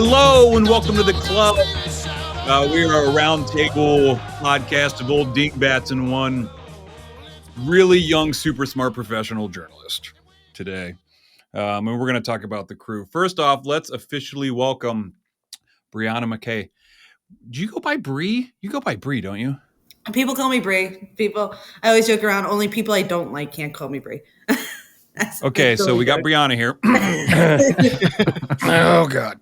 Hello and welcome to the club. We are a roundtable podcast of old dingbats and one really young, super smart professional journalist today. And we're going to talk about the crew. First off, let's officially welcome Brianna Mac Kay. Do you go by Bree? You go by Bree, don't you? People call me Bree. I always joke around. Only people I don't like can't call me Bree. Okay, so we got Brianna here. Oh, God.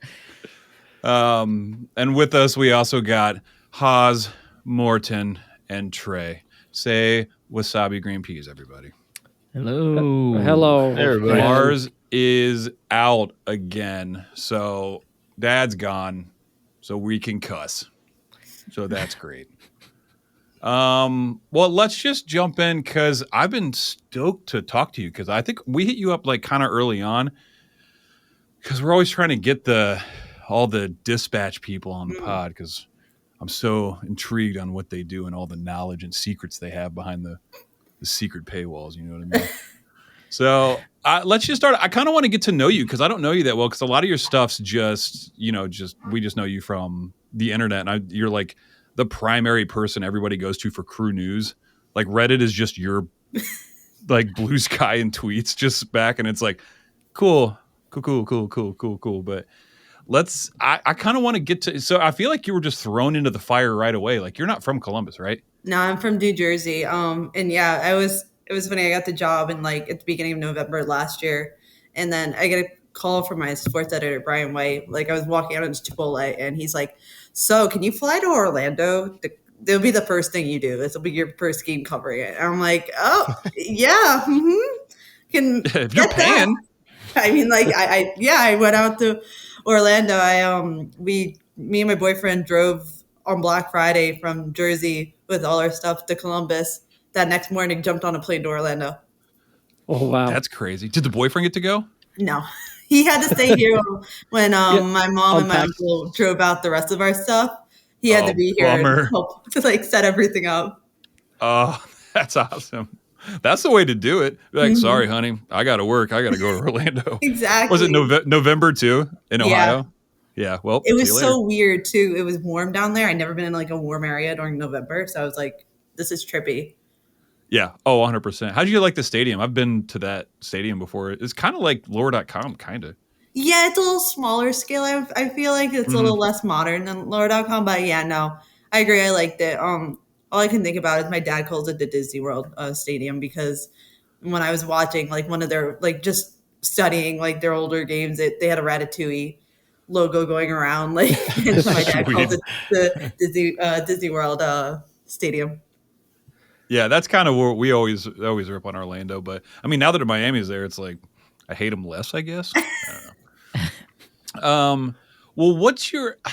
And with us, we also got Haas, Morton, and Trey. Say wasabi green peas, everybody. Hello. Hello. Everybody. Mars is out again. So Dad's gone. So we can cuss. So that's great. Well, let's just jump in because I've been stoked to talk to you because I think we hit you up like kind of early on because we're always trying to get all the dispatch people on the pod because I'm so intrigued on what they do and all the knowledge and secrets they have behind the secret paywalls. You know what I mean? So let's just start. I kind of want to get to know you because I don't know you that well because a lot of your stuff's just we just know you from the internet. And you're like the primary person everybody goes to for crew news. Like Reddit is just your like blue sky and tweets just back. And it's like, cool. But I kind of want to get to, so I feel like you were just thrown into the fire right away. Like you're not from Columbus, right? No, I'm from New Jersey. And yeah, it was funny. I got the job in like at the beginning of November last year. And then I get a call from my sports editor, Brian White. Like I was walking out into Chipotle and he's like, so can you fly to Orlando? It'll be the first thing you do. This will be your first game covering it. And I'm like, oh yeah. Can if you're paying. That. I mean, like I went out to Orlando. Me and my boyfriend drove on Black Friday from Jersey with all our stuff to Columbus. That next morning, jumped on a plane to Orlando. Oh wow, that's crazy. Did the boyfriend get to go? No, he had to stay here when my mom and my uncle drove out the rest of our stuff. He had to be here and help to like set everything up. Oh, that's awesome. That's the way to do it. Be like, sorry, honey, I got to work. I got to go to Orlando. Exactly. Was it November too in Ohio? Yeah. Well, it was so weird too. It was warm down there. I'd never been in like a warm area during November. So I was like, this is trippy. Yeah. Oh, 100%. How did you like the stadium? I've been to that stadium before. It's kind of like lore.com, kind of. Yeah, it's a little smaller scale. I feel like it's a little less modern than lore.com. But yeah, no, I agree. I liked it. All I can think about is my dad calls it the Disney World stadium because when I was watching like one of their like just studying like their older games, they had a Ratatouille logo going around. Like and so my dad called it the Disney World stadium. Yeah, that's kind of where we always rip on Orlando. But I mean, now that Miami's there, it's like I hate them less, I guess. I don't know. Well,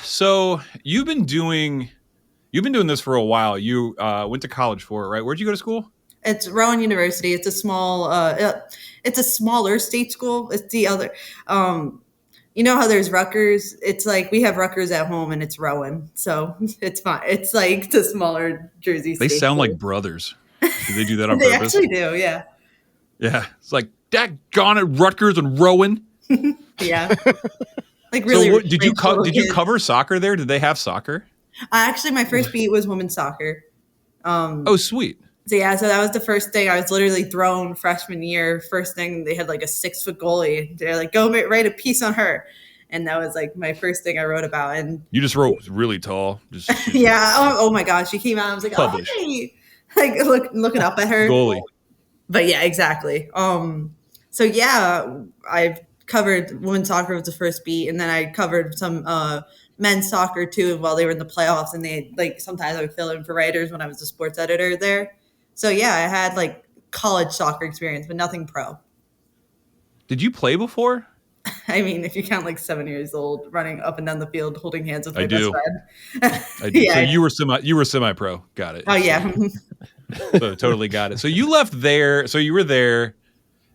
so you've been doing this for a while. You went to college for it, right? Where'd you go to school? It's Rowan University. It's a smaller state school. It's the other. You know how there's Rutgers? It's like we have Rutgers at home and it's Rowan. So it's fine. It's like the smaller Jersey state. They sound like brothers. Do they do that on purpose? They actually do, yeah. Yeah. It's like, daggone it, Rutgers and Rowan. Yeah. Like really. So did you cover soccer there? Did they have soccer? Actually, my first beat was women's soccer. Oh, sweet. So yeah, so that was the first thing. I was literally thrown freshman year. First thing, they had like a 6-foot goalie. They're like, go write a piece on her. And that was like my first thing I wrote about. And you just wrote really tall. Yeah. Oh my gosh. She came out. I was like, publish. Oh, hey. Like looking up at her. Goalie. But yeah, exactly. So yeah, I've covered women's soccer with the first beat. And then I covered some men's soccer too while they were in the playoffs. And they like sometimes I would fill in for writers when I was the sports editor there. So yeah, I had like college soccer experience, but nothing pro. Did you play before? I mean, if you count like 7 years old, running up and down the field, holding hands with my best friend. I do. Yeah. So you were semi-pro. Got it. Oh yeah. So totally got it. So you left there. So you were there,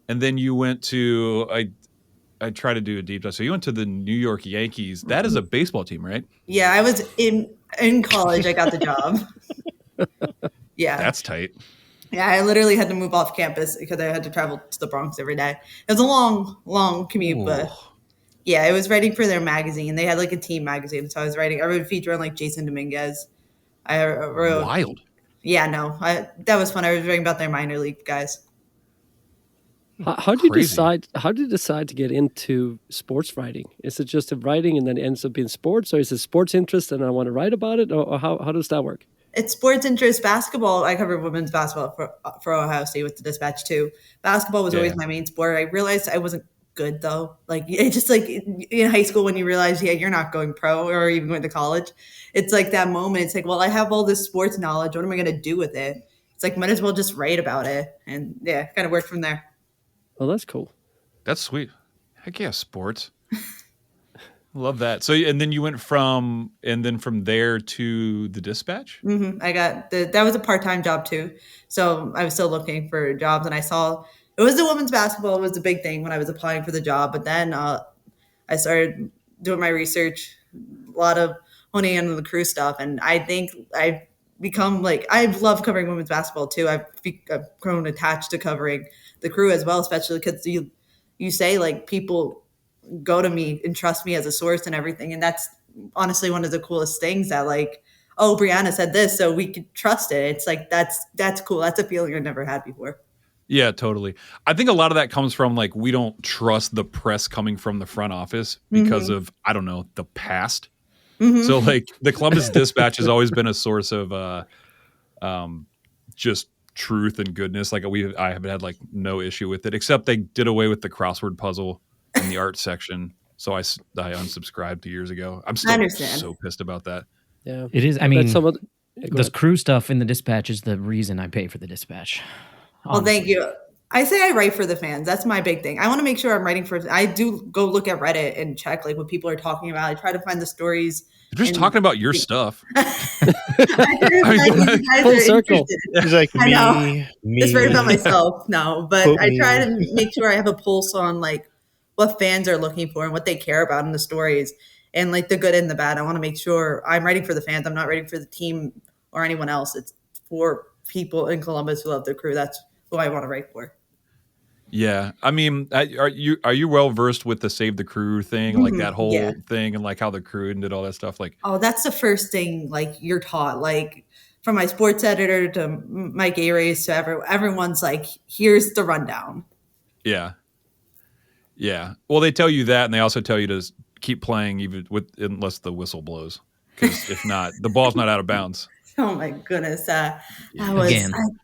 and then you went to I try to do a deep dive. So you went to the New York Yankees. That is a baseball team, right? Yeah, I was in college. I got the job. Yeah. That's tight. Yeah, I literally had to move off campus because I had to travel to the Bronx every day. It was a long commute, but Yeah, I was writing for their magazine. They had like a team magazine, so I wrote a feature on like Jason Dominguez. I wrote, Wild. yeah, no, that was fun. I was writing about their minor league guys. How do you decide? How do you decide to get into sports writing? Is it just a writing and then it ends up being sports, or is it sports interest and I want to write about it, or how does that work? It's sports interest. Basketball, I covered women's basketball for Ohio State with the Dispatch too. Basketball was always my main sport. I realized I wasn't good though. Like it's just like in high school when you realize, yeah, you're not going pro or even going to college. It's like that moment. It's like, well, I have all this sports knowledge. What am I going to do with it? It's like, might as well just write about it. And yeah, kind of worked from there. Oh, that's cool. That's sweet. Heck yeah, sports. Love that. So, and then you went from there to the Dispatch? Mm-hmm. That was a part-time job too. So I was still looking for jobs, and I saw it was the women's basketball was the big thing when I was applying for the job. But then I started doing my research, a lot of honing in on the crew stuff. And I think I've become like, I love covering women's basketball too. I've grown attached to covering the crew as well, especially because you say like people go to me and trust me as a source and everything. And that's honestly one of the coolest things that like, oh, Brianna said this, so we could trust it. It's like, that's cool. That's a feeling I've never had before. Yeah, totally. I think a lot of that comes from like, we don't trust the press coming from the front office because of, I don't know, the past. So like the Columbus Dispatch has always been a source of just truth and goodness. Like I have had like no issue with it, except they did away with the crossword puzzle in the art section. So I unsubscribed 2 years ago. I'm still so pissed about that. Yeah, it is. I mean, the crew stuff in the Dispatch is the reason I pay for the Dispatch. Honestly. Well, thank you. I say I write for the fans. That's my big thing. I want to make sure I'm writing for. I do go look at Reddit and check like what people are talking about. I try to find the stories. You're just talking about your stuff. Full circle. He's like, I know. me. Just write about myself. No, but I try to make sure I have a pulse on like what fans are looking for and what they care about in the stories, and like the good and the bad. I want to make sure I'm writing for the fans. I'm not writing for the team or anyone else. It's for people in Columbus who love the crew. That's who I want to write for. Yeah, I mean, are you well versed with the Save the Crew thing, like that whole thing, and like how the crew and did all that stuff? Like, oh, that's the first thing like you're taught, like from my sports editor to Mike A-Rays to everyone's like, here's the rundown. Yeah. Well, they tell you that, and they also tell you to keep playing even unless the whistle blows, because if not, the ball's not out of bounds. Oh my goodness! I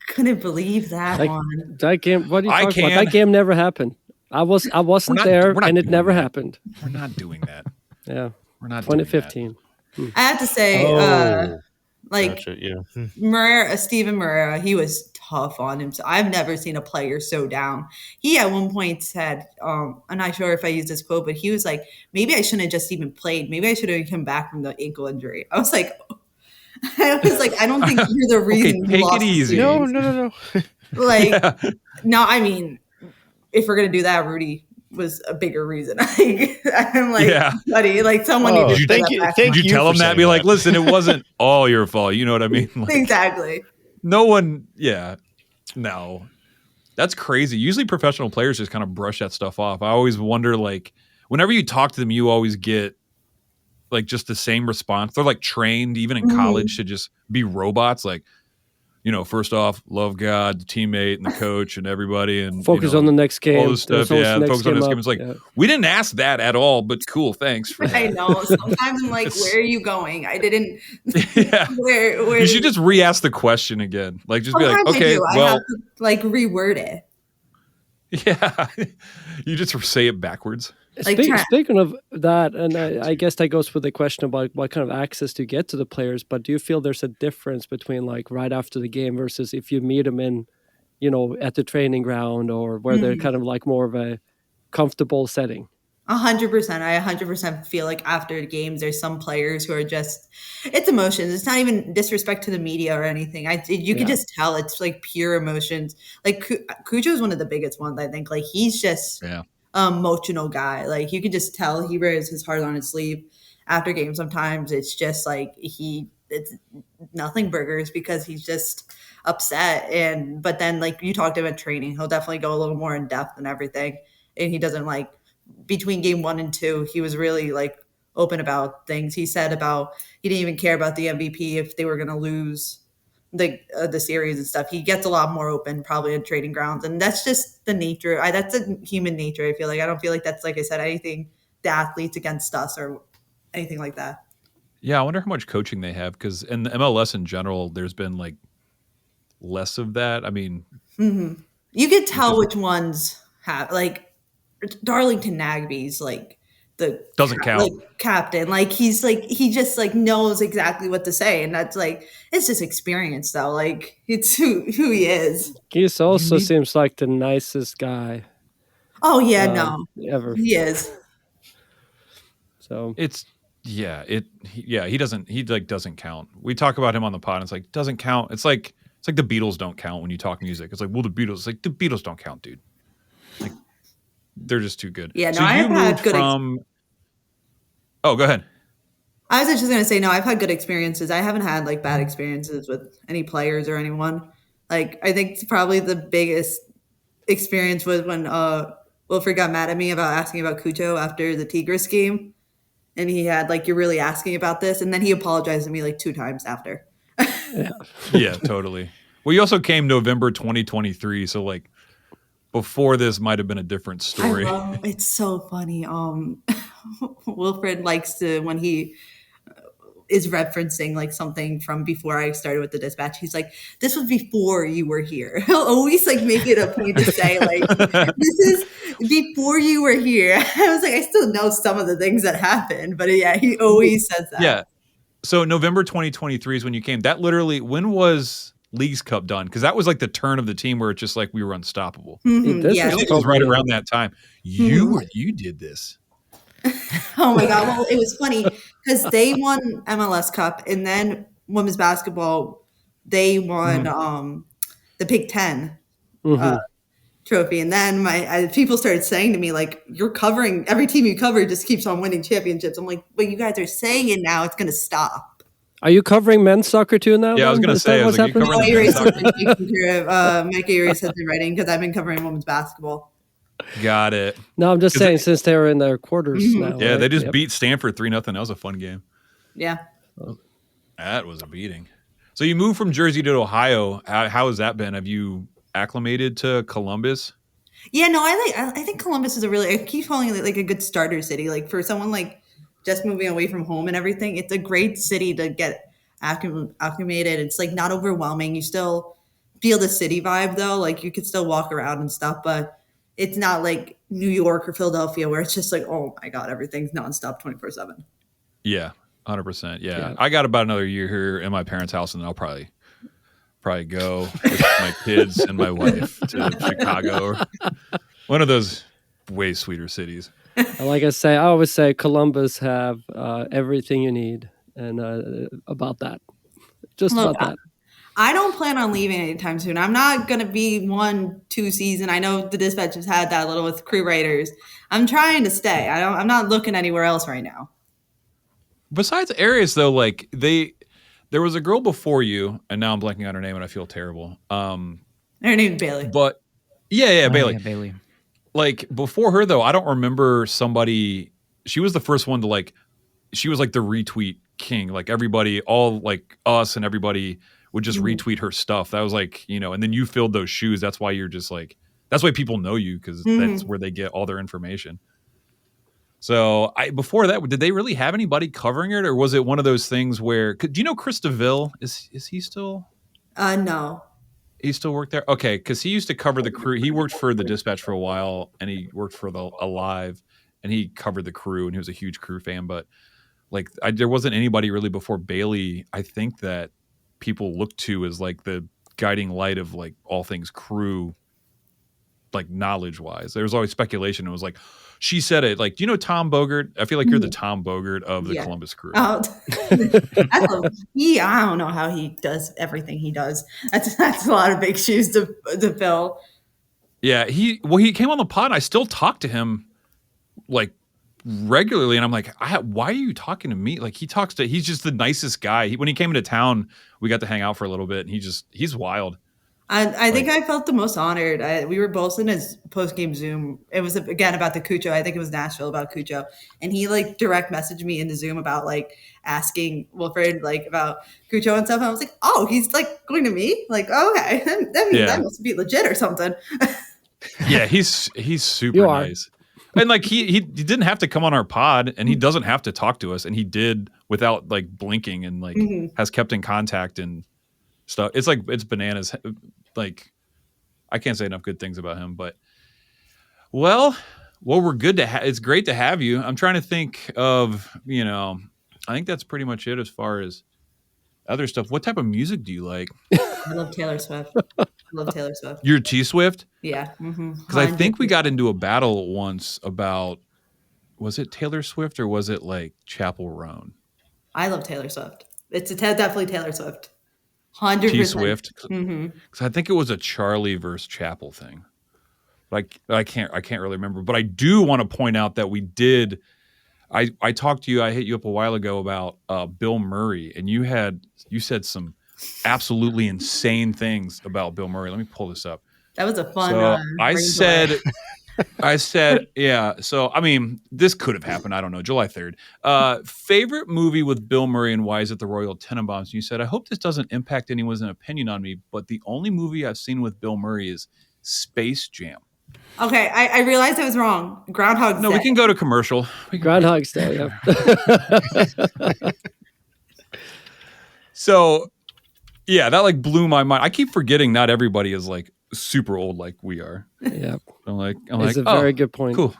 couldn't believe that one. That game. What are you talking about? That game never happened. I wasn't there, and it never happened. We're not doing that. Yeah, we're not. 2015. I have to say, Gotcha, Steven Moreira, he was tough on him. So I've never seen a player so down. He at one point said, I'm not sure if I used this quote, but he was like, maybe I shouldn't have just even played. Maybe I should have come back from the ankle injury. I was like, I don't think you're the reason. Okay, take it easy. No. No, I mean, if we're going to do that, Rudy was a bigger reason. I'm like, buddy, like someone needs to thank you. Did you tell him that? Be like, listen, it wasn't all your fault. You know what I mean? Like, exactly. No one. Yeah. No. That's crazy. Usually professional players just kind of brush that stuff off. I always wonder, like, whenever you talk to them, you always get like just the same response. They're like trained even in college to just be robots. Like, you know, first off, love God, the teammate and the coach and everybody, and focus on the next game. All this stuff. Yeah, focus on this game. It's like, we didn't ask that at all, but cool. Thanks for that. I know. Sometimes I'm like, where are you going? I didn't. Yeah. Where you should just re-ask the question again. Like, just be like, okay, I have to, like, reword it. Yeah. You just say it backwards. Speaking of that, and I guess that goes with the question about what kind of access to get to the players, but do you feel there's a difference between like right after the game versus if you meet them in, you know, at the training ground or where they're kind of like more of a comfortable setting? 100%. I 100% feel like after the games, there's some players who are just, it's emotions. It's not even disrespect to the media or anything. You can just tell it's like pure emotions. Like Cujo is one of the biggest ones, I think. Like he's just emotional guy. Like you can just tell he wears his heart on his sleeve after games. Sometimes it's just like it's nothing burgers because he's just upset. But then like you talked about training, he'll definitely go a little more in depth and everything. And he doesn't like between game 1 and 2, he was really like open about things. He said about he didn't even care about the MVP if they were going to lose the series and stuff. He gets a lot more open probably at trading grounds, and that's just the nature. That's a human nature. I feel like I don't feel like that's, like I said, anything the athletes against us or anything like that. Yeah, I wonder how much coaching they have, because in the MLS in general, there's been like less of that. I mean, you could tell which ones have, like Darlington Nagby's like the doesn't count. Like, captain. Like he just like knows exactly what to say, and that's like it's just experience though. Like it's who he is. He also seems like the nicest guy. Oh yeah, no, ever. He is. So it's he doesn't count. We talk about him on the pod, and it's like doesn't count. It's like the Beatles don't count when you talk music. It's like, well, the Beatles don't count, dude. Like they're just too good. Yeah, no, so I've had good Oh, go ahead. I was just gonna say, no, I've had good experiences. I haven't had like bad experiences with any players or anyone. Like I think probably the biggest experience was when Wilfred got mad at me about asking about Cucho after the Tigres game. And he had like, you're really asking about this, and then he apologized to me like 2 times after. Yeah, totally. Well, you also came November 2023, so like before this might have been a different story. It's so funny. Wilfred likes to, when he is referencing like something from before I started with the Dispatch, he's like, this was before you were here. He'll always like make it a point to say like, this is before you were here. I was like, I still know some of the things that happened, but yeah, he always says that. Yeah. So November 2023 is when you came. That literally, when was Leagues Cup done? Because that was like the turn of the team where it's just like we were unstoppable. Yeah, it was right around that time. You did this. Oh my God. Well, it was funny because they won MLS Cup, and then women's basketball, they won the Big Ten trophy. And then people started saying to me, like, you're covering, every team you cover just keeps on winning championships. I'm like, but you guys are saying it now, it's going to stop. Are you covering men's soccer too now? Yeah, I was going to say, what's happening? Mike Aries has been writing because I've been covering women's basketball. Got it. No, I'm just saying, since they're in their quarters now. Yeah, right? they just beat Stanford 3-0. That was a fun game. Yeah. That was a beating. So you moved from Jersey to Ohio. How has that been? Have you acclimated to Columbus? Yeah, no, I think Columbus is I keep calling it like a good starter city. Like for someone like just moving away from home and everything, it's a great city to get acclimated. It's like not overwhelming. You still feel the city vibe though. Like you could still walk around and stuff, but it's not like New York or Philadelphia where it's just like, oh my God, everything's nonstop 24/7. Yeah, 100%. Yeah. I got about another year here in my parents' house, and then I'll probably go with my kids and my wife to Chicago or one of those way sweeter cities. Like I always say, Columbus have everything you need, and about that, about that. I don't plan on leaving anytime soon. I'm not going to be 1-2 season. I know the Dispatch has had that little with crew writers. I'm trying to stay. I'm not looking anywhere else right now. Besides Arias, though, like there was a girl before you, and now I'm blanking on her name, and I feel terrible. Her name's Bailey. But yeah, Bailey. Yeah, Bailey. Like before her, though, I don't remember somebody. She was the first one to she was like the retweet king. Like everybody, all like us and everybody would just retweet her stuff. That was like, and then you filled those shoes. That's why you're just like, that's why people know you, because that's where they get all their information. So before that, did they really have anybody covering it, or was it one of those things where? Do you know Chris DeVille? Is he still? No. He still worked there? Okay, because he used to cover the crew. He worked for the Dispatch for a while, and he worked for the Alive, and he covered the crew, and he was a huge crew fan. But there wasn't anybody really before Bailey, I think, that people look to as like the guiding light of like all things crew, like knowledge wise. There was always speculation. It was like, she said it. Like, do you know Tom Bogert? I feel like you're the Tom Bogert of the Columbus crew. Oh, I don't know how he does everything he does. That's a lot of big shoes to fill. Yeah, he came on the pod. And I still talk to him like regularly, and I'm like, why are you talking to me? Like he's just the nicest guy. When he came into town, we got to hang out for a little bit, and he's wild. I think I felt the most honored. We were both in his post game Zoom. It was again about the Cucho. I think it was Nashville about Cucho, and he like direct messaged me in the Zoom about like asking Wilfred like about Cucho and stuff. And I was like, oh, he's like going to me. Like, oh, okay, that means that must be legit or something. Yeah, he's super nice. And like he didn't have to come on our pod, and he doesn't have to talk to us, and he did without like blinking, and like has kept in contact and stuff. It's like it's bananas. Like I can't say enough good things about him. But well, we're good to it's great to have you. I'm trying to think of I think that's pretty much it as far as other stuff. What type of music do you like? I love Taylor Swift. You're T-Swift? Yeah. Because I think we got into a battle once about, was it Taylor Swift or was it like Chappell Roan? I love Taylor Swift. It's definitely Taylor Swift. 100%. T-Swift? Because I think it was a Charlie versus Chappell thing. Like I can't really remember. But I do want to point out that we did. I talked to you. I hit you up a while ago about Bill Murray, and you said some absolutely insane things about Bill Murray. Let me pull this up. That was a fun. So I said, yeah. So I mean, this could have happened. I don't know. July 3rd. Favorite movie with Bill Murray and why is it the Royal Tenenbaums? You said, I hope this doesn't impact anyone's opinion on me, but the only movie I've seen with Bill Murray is Space Jam. Okay, I realized I was wrong. Groundhog's Day. No, we can go to commercial. Groundhog's Day, yeah. So, yeah, that like blew my mind. I keep forgetting not everybody is like super old like we are. Yeah. I'm like, it's a very good point. Cool.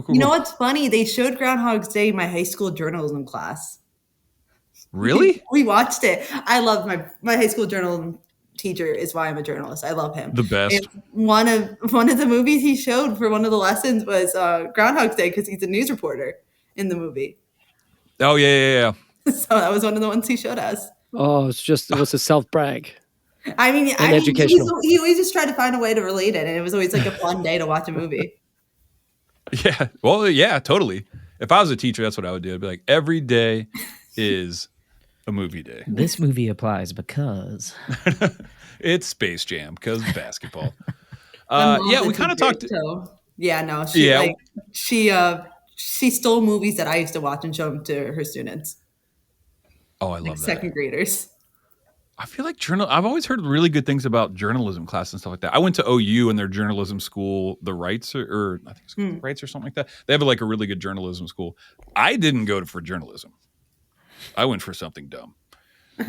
You know what's funny? They showed Groundhog's Day in my high school journalism class. Really? We watched it. I love my high school journalism teacher is why I'm a journalist. I love him. The best. And one of the movies he showed for one of the lessons was Groundhog's Day because he's a news reporter in the movie. Oh yeah. So that was one of the ones he showed us. Oh, it was a self-brag. I mean, educational. He always just tried to find a way to relate it, and it was always like a fun day to watch a movie. Yeah. Well, yeah, totally. If I was a teacher, that's what I would do. I'd be like, every day is a movie day. This movie applies because it's Space Jam because basketball. Yeah, we kind of talked. Yeah, no, she stole movies that I used to watch and show them to her students. Oh, I love that. Second graders. I feel like I've always heard really good things about journalism class and stuff like that. I went to OU and their journalism school, the Wrights or I think it's the Wrights or something like that. They have like a really good journalism school. I didn't go for journalism. I went for something dumb.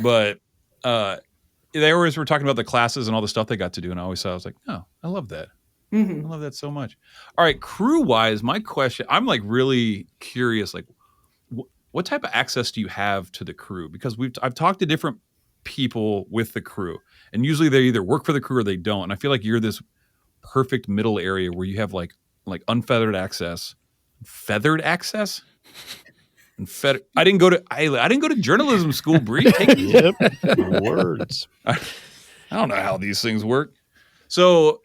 But they always were talking about the classes and all the stuff they got to do, and I always thought, I was like, no, I love that. I love that so much. All right, crew-wise, my question, I'm like really curious, like what type of access do you have to the crew? Because I've talked to different people with the crew, and usually they either work for the crew or they don't. And I feel like you're this perfect middle area where you have like unfeathered access, feathered access. And I didn't go to journalism school, Bree. Yep. Words. I don't know how these things work. So,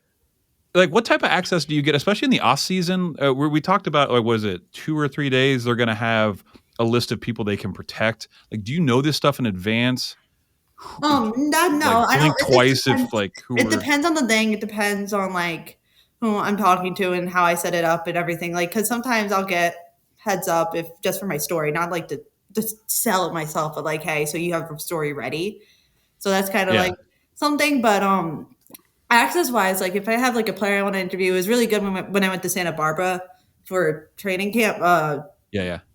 like, what type of access do you get, especially in the off season? Where we talked about, like, was it 2 or 3 days? They're going to have a list of people they can protect. Like, do you know this stuff in advance? No. Like, I don't. Twice if like it depends on the thing. It depends on like who I'm talking to and how I set it up and everything. Like, because sometimes I'll get heads up if just for my story, not like to just sell it myself, but like, hey, so you have a story ready. So that's kind of like something. But access wise, like if I have like a player I want to interview, it was really good when I went to Santa Barbara for training camp.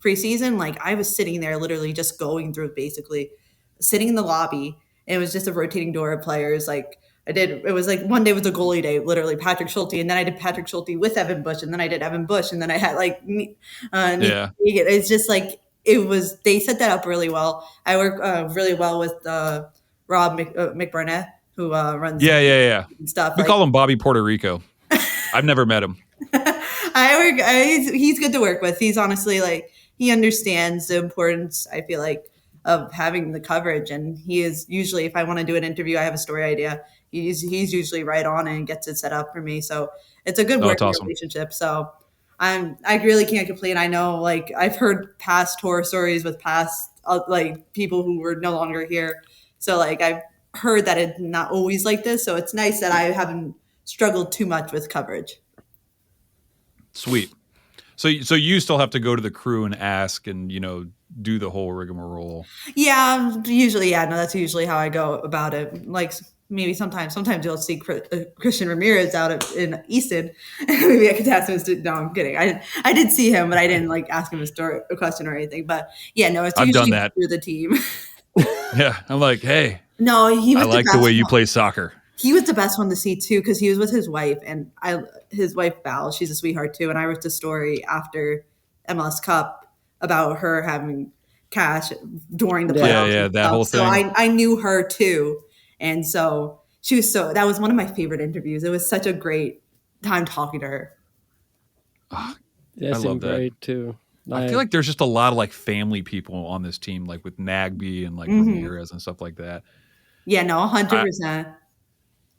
Preseason, like I was sitting there literally just going through basically sitting in the lobby, and it was just a rotating door of players. Like it was like one day was a goalie day, literally Patrick Schulte, and then I did Patrick Schulte with Evan Bush, and then I did Evan Bush, and then I had like it's just like they set that up really well. I work really well with Rob McBurnett, who runs stuff. We call him Bobby Puerto Rico. I've never met him. He's good to work with. He's honestly like he understands the importance, I feel like, of having the coverage, and he is usually, if I want to do an interview, I have a story idea, he's usually right on and gets it set up for me. So it's a good working relationship. So I really can't complain. I know, like I've heard past horror stories with past like people who were no longer here. So like heard that it's not always like this. So it's nice that I haven't struggled too much with coverage. Sweet. So you still have to go to the crew and ask and, do the whole rigmarole. Yeah, usually. Yeah, no, that's usually how I go about it. Like maybe sometimes you'll see Christian Ramirez out in Easton. Maybe I could ask him. No, I'm kidding. I did see him, but I didn't like ask him a question or anything. But yeah, no, it's usually through the team. Yeah, I'm like, hey. No, he was. I like the way you play soccer. He was the best one to see too, because he was with his wife, and his wife Val, she's a sweetheart too. And I wrote the story after MLS Cup about her having cash during the playoffs. Yeah, that whole thing. So I knew her too, and so she was that was one of my favorite interviews. It was such a great time talking to her. I love that great too. I feel like there's just a lot of like family people on this team, like with Nagby and like Ramirez and stuff like that. Yeah, no, 100%.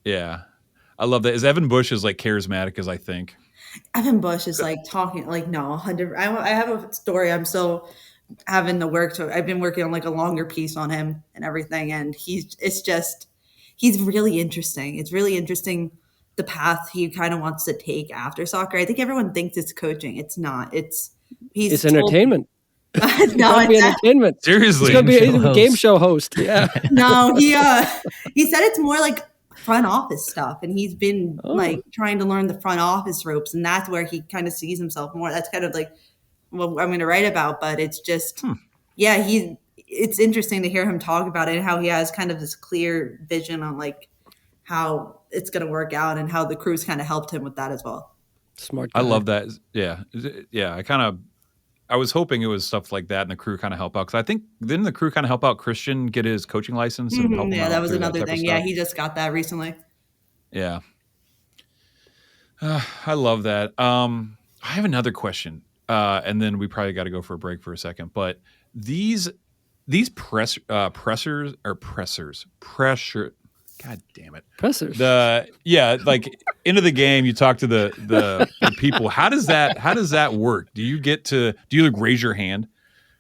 Yeah, I love that. Is Evan Bush as like charismatic as I think? Evan Bush is like talking like no 100. I have a story. I'm still having the work. So I've been working on like a longer piece on him and everything, and he's really interesting. It's really interesting the path he kind of wants to take after soccer. I think everyone thinks it's coaching. It's not. It's entertainment. No, it's entertainment. Seriously, he's gonna be a game show host. Yeah. No, he said it's more like front office stuff, and he's been like trying to learn the front office ropes, and that's where he kind of sees himself more. That's kind of like what I'm going to write about, but it's just it's interesting to hear him talk about it and how he has kind of this clear vision on like how it's going to work out and how the crew's kind of helped him with that as well. Smart guy. I love that. Yeah. I was hoping it was stuff like that and the crew kind of help out. Because I think, didn't the crew kind of help out Christian get his coaching license? And help him out that was another thing. Yeah, he just got that recently. Yeah. I love that. I have another question. And then we probably got to go for a break for a second. But these pressure. God damn it. Pressers. Like into the game, you talk to the people. How does that work? Do you like raise your hand?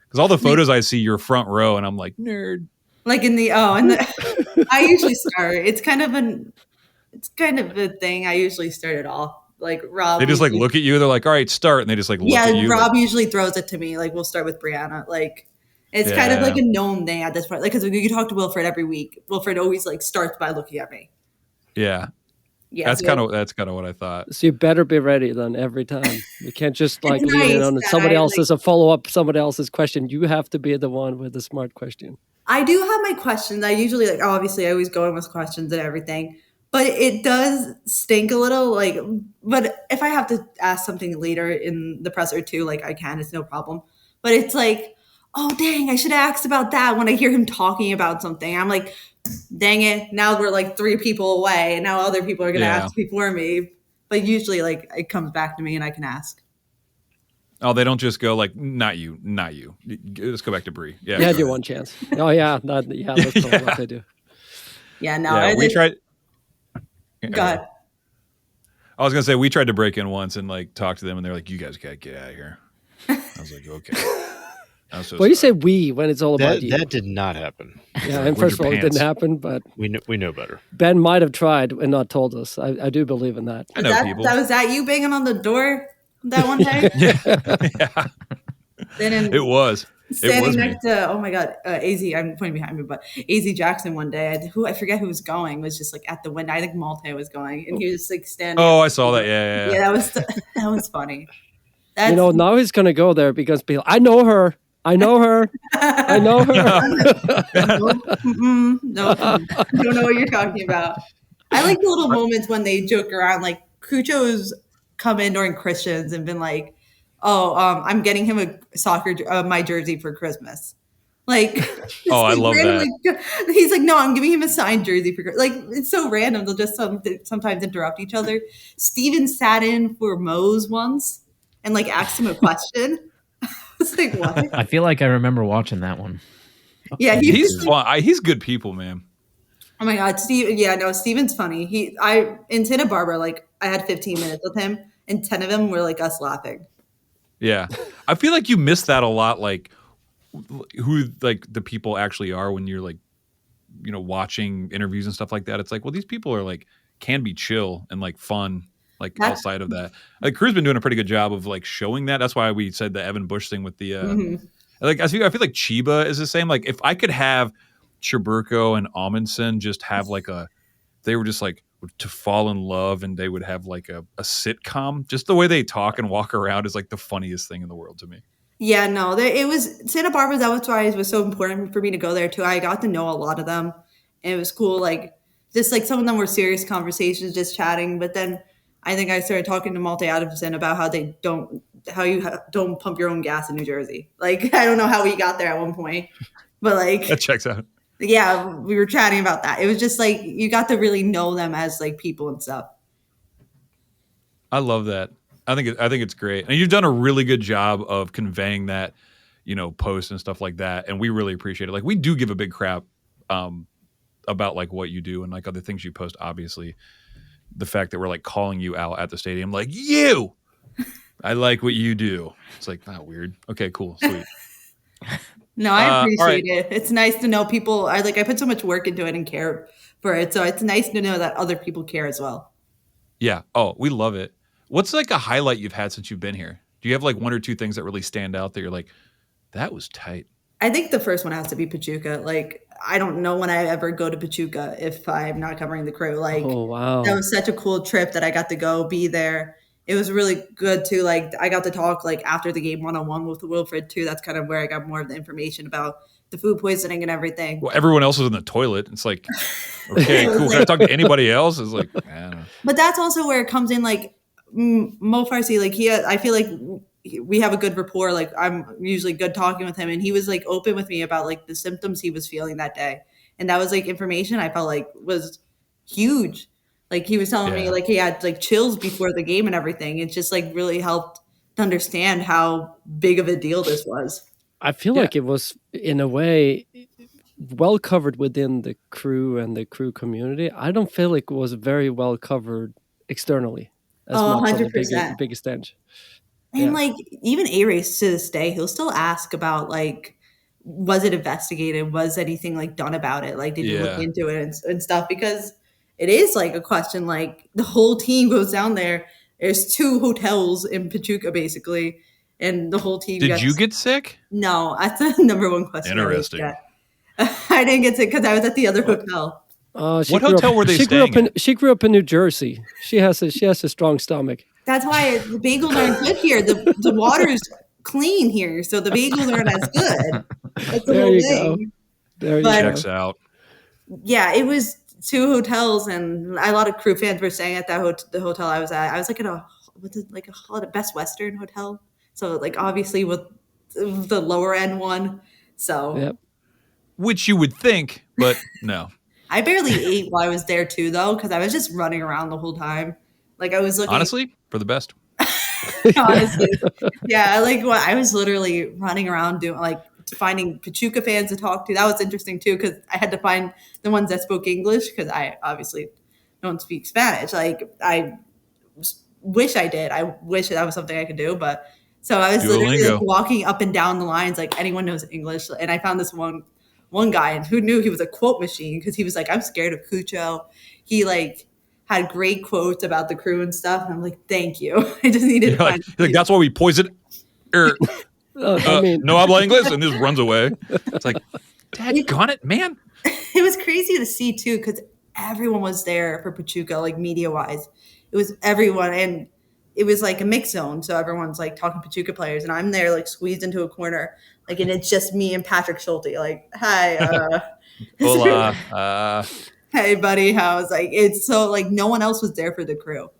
Because all the photos I see, you're front row, and I'm like, nerd. Like I usually start. It's kind of a thing. I usually start it off. Like Rob. They just like look at you. They're like, all right, start. And they just like look at you. Rob usually throws it to me. Like we'll start with Brianna. Like it's kind of like a known thing at this point. Like because you talk to Wilfred every week. Wilfred always like starts by looking at me. Yeah. Yeah. That's kind of what I thought. So you better be ready then every time. You can't just like lean in on somebody else's a follow-up, somebody else's question. You have to be the one with the smart question. I do have my questions. I usually obviously I always go in with questions and everything. But it does stink a little, but if I have to ask something later in the presser too, like I can, it's no problem. But it's like, oh, dang, I should have asked about that when I hear him talking about something. I'm like, dang it, now we're like 3 people away, and now other people are going to ask before me. But usually, like, it comes back to me and I can ask. Oh, they don't just go like, not you. Let's go back to Bree. Yeah, you had your one chance. Oh, yeah. That's what they do. Yeah, no. Yeah, we tried. Go ahead. I was gonna say we tried to break in once and like talk to them, and they're like, "You guys gotta get out of here." I was like, "Okay." Well, you say we when it's all about you. That did not happen. Yeah, and first of all, it didn't happen, but we know better. Ben might have tried and not told us. I do believe in that. I know people. Was that you banging on the door that one day? Yeah. It was. Standing next to, oh my God, AZ, I'm pointing behind me, but AZ Jackson one day, I forget who was going, was just like at the window. I think Malte was going, and he was just like standing. Oh, I saw that. Yeah. Yeah, that was funny. Now he's going to go there because people, I know her. No, don't know what you're talking about. I like the little moments when they joke around, like Cucho's come in during Christians and been like, I'm getting him a soccer my jersey for Christmas. Like, I love that. He's like, no, I'm giving him a signed jersey for Christmas. Like, it's so random. They'll just sometimes interrupt each other. Steven sat in for Moe's once and like asked him a question. I was like, what? I feel like I remember watching that one. Yeah, he's fun. He's good people, man. Oh my God, Steve. Yeah, no, Steven's funny. In Santa Barbara, like I had 15 minutes with him, and 10 of them were like us laughing. Yeah. I feel like you miss that a lot, like who like the people actually are when you're like watching interviews and stuff like that, it's like, well, these people are like can be chill and like fun, like outside of that. Like Crew's been doing a pretty good job of like showing that. That's why we said the Evan Bush thing with the like I feel like Chiba is the same. Like if I could have Chiburko and Amundsen just have like they were just like to fall in love and they would have like a sitcom. Just the way they talk and walk around is like the funniest thing in the world to me. Yeah, no, it was Santa Barbara. That was why it was so important for me to go there too. I got to know a lot of them, and it was cool. Like just like some of them were serious conversations, just chatting. But then I think I started talking to Malte Adamson about how you don't pump your own gas in New Jersey. Like I don't know how we got there at one point, but like that checks out. Yeah, we were chatting about that. It was just like you got to really know them as like people and stuff. I love that. I think it's great, and you've done a really good job of conveying that, post and stuff like that, and we really appreciate it. Like we do give a big crap about like what you do and like other things you post. Obviously, the fact that we're like calling you out at the stadium, like I like what you do. It's like not weird. Okay, cool, sweet. No, I appreciate it. It's nice to know people. I put so much work into it and care for it, so it's nice to know that other people care as well. Yeah. Oh, we love it. What's like a highlight you've had since you've been here? Do you have like one or two things that really stand out that you're like, that was tight? I think the first one has to be Pachuca. Like, I don't know when I ever go to Pachuca if I'm not covering the Crew. Like, oh wow, that was such a cool trip that I got to go be there. It was really good too. Like, I got to talk like after the game one-on-one with Wilfred too. That's kind of where I got more of the information about the food poisoning and everying. Well, everyone else was in the toilet. It's like, okay, cool. Can I talk to anybody else? It's like, I don't know. But that's also where it comes in. Like Mo Farsi, like I feel like we have a good rapport. Like I'm usually good talking with him, and he was like open with me about like the symptoms he was feeling that day, and that was like information I felt like was huge. Like he was telling me like he had like chills before the game and everything. It just like really helped to understand how big of a deal this was. I feel like it was in a way well covered within the Crew and the Crew community. I don't feel like it was very well covered externally as much 100%. on the biggest stage. And like even A-Race to this day, he'll still ask about like, was it investigated? Was anything like done about it? Like, did you look into it and stuff? Because it is like a question. Like the whole team goes down there. There's 2 hotels in Pachuca basically, and the whole team. Did you get sick? No, that's the number one question. Interesting. I didn't get sick because I was at the other hotel. What hotel were they staying in? She grew up in New Jersey. She has a strong stomach. That's why the bagels aren't good here. The water's clean here, so the bagels aren't as good. That's the There whole you thing. go. There you Checks go. out. Yeah, it was 2 hotels, and a lot of Crew fans were staying at the hotel I was at. I was like at a Best Western hotel, so like obviously with the lower end one. So, which you would think, but no. I barely ate while I was there too, though, because I was just running around the whole time. Like I was looking. Honestly, for the best. Honestly, yeah. Like I was literally running around doing finding Pachuca fans to talk to. That was interesting too, because I had to find the ones that spoke English because I obviously don't speak Spanish. Like I wish I did. I wish that was something I could do, but so I was literally like, walking up and down the lines like anyone knows English, and I found this one guy who knew he was a quote machine because he was like, I'm scared of Cucho. He like had great quotes about the Crew and stuff. And I'm like, thank you. I just needed to find like that's why we poisoned no habla inglés, and just runs away. It's like, daggone it, man. It was crazy to see too, because everyone was there for Pachuca, like media wise. It was everyone, and it was like a mix zone, so everyone's like talking Pachuca players, and I'm there like squeezed into a corner, like, and it's just me and Patrick Schulte, like, hi, hola, hey buddy, how's like it's so like no one else was there for the Crew.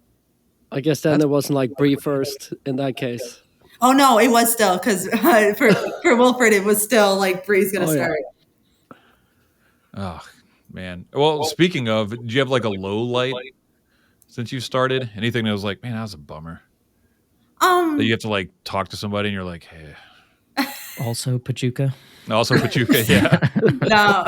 I guess then it wasn't like Bree first in that case. Oh no, it was still because for Wilfred it was still like Bree's gonna start. Oh man. Well, speaking of, do you have like a low light since you started? Anything that was like, man, that was a bummer. That you have to like talk to somebody and you're like, hey. Also Pachuca. Also Pachuca, yeah. No,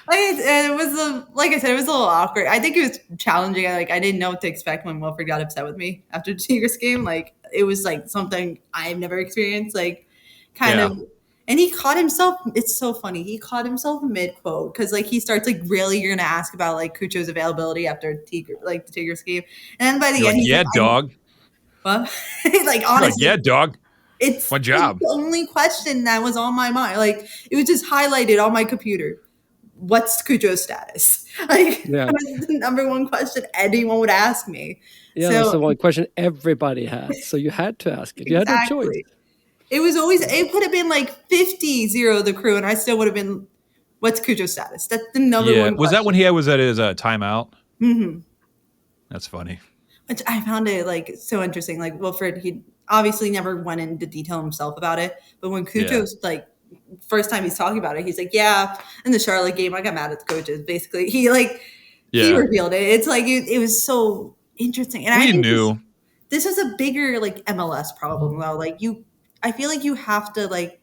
it was like I said, it was a little awkward. I think it was challenging. I didn't know what to expect when Wilfred got upset with me after the Tigers game. Like it was like something I've never experienced. Like kind of, And he caught himself. It's so funny. He caught himself mid quote because like he starts like really you're gonna ask about like Cucho's availability after the Tigers game, and then by the You're end like, he's yeah, like, dog. What? Like You're like, honestly, yeah, dog. it's my job. the only question that was on my mind. Like it was just highlighted on my computer. What's Cucho's status? Like Yeah. that was the number one question anyone would ask me. Yeah, So, that's the one question everybody had. So you had to ask it. You had no choice. exactly. It was always, it could have been like 50-0 the crew, and I still would have been, what's Cujo's status? That's the number Yeah. one Was that question. when he was at his timeout? Mm-hmm. That's funny. Which I found it like so interesting. Like Wilfred, he obviously never went into detail himself about it, but when Cujo's like first time he's talking about it, he's like, yeah, in the Charlotte game, I got mad at the coaches. Basically, he revealed it. It's like it was so interesting, and We I think knew. this was a bigger like MLS problem though. Like I feel like you have to like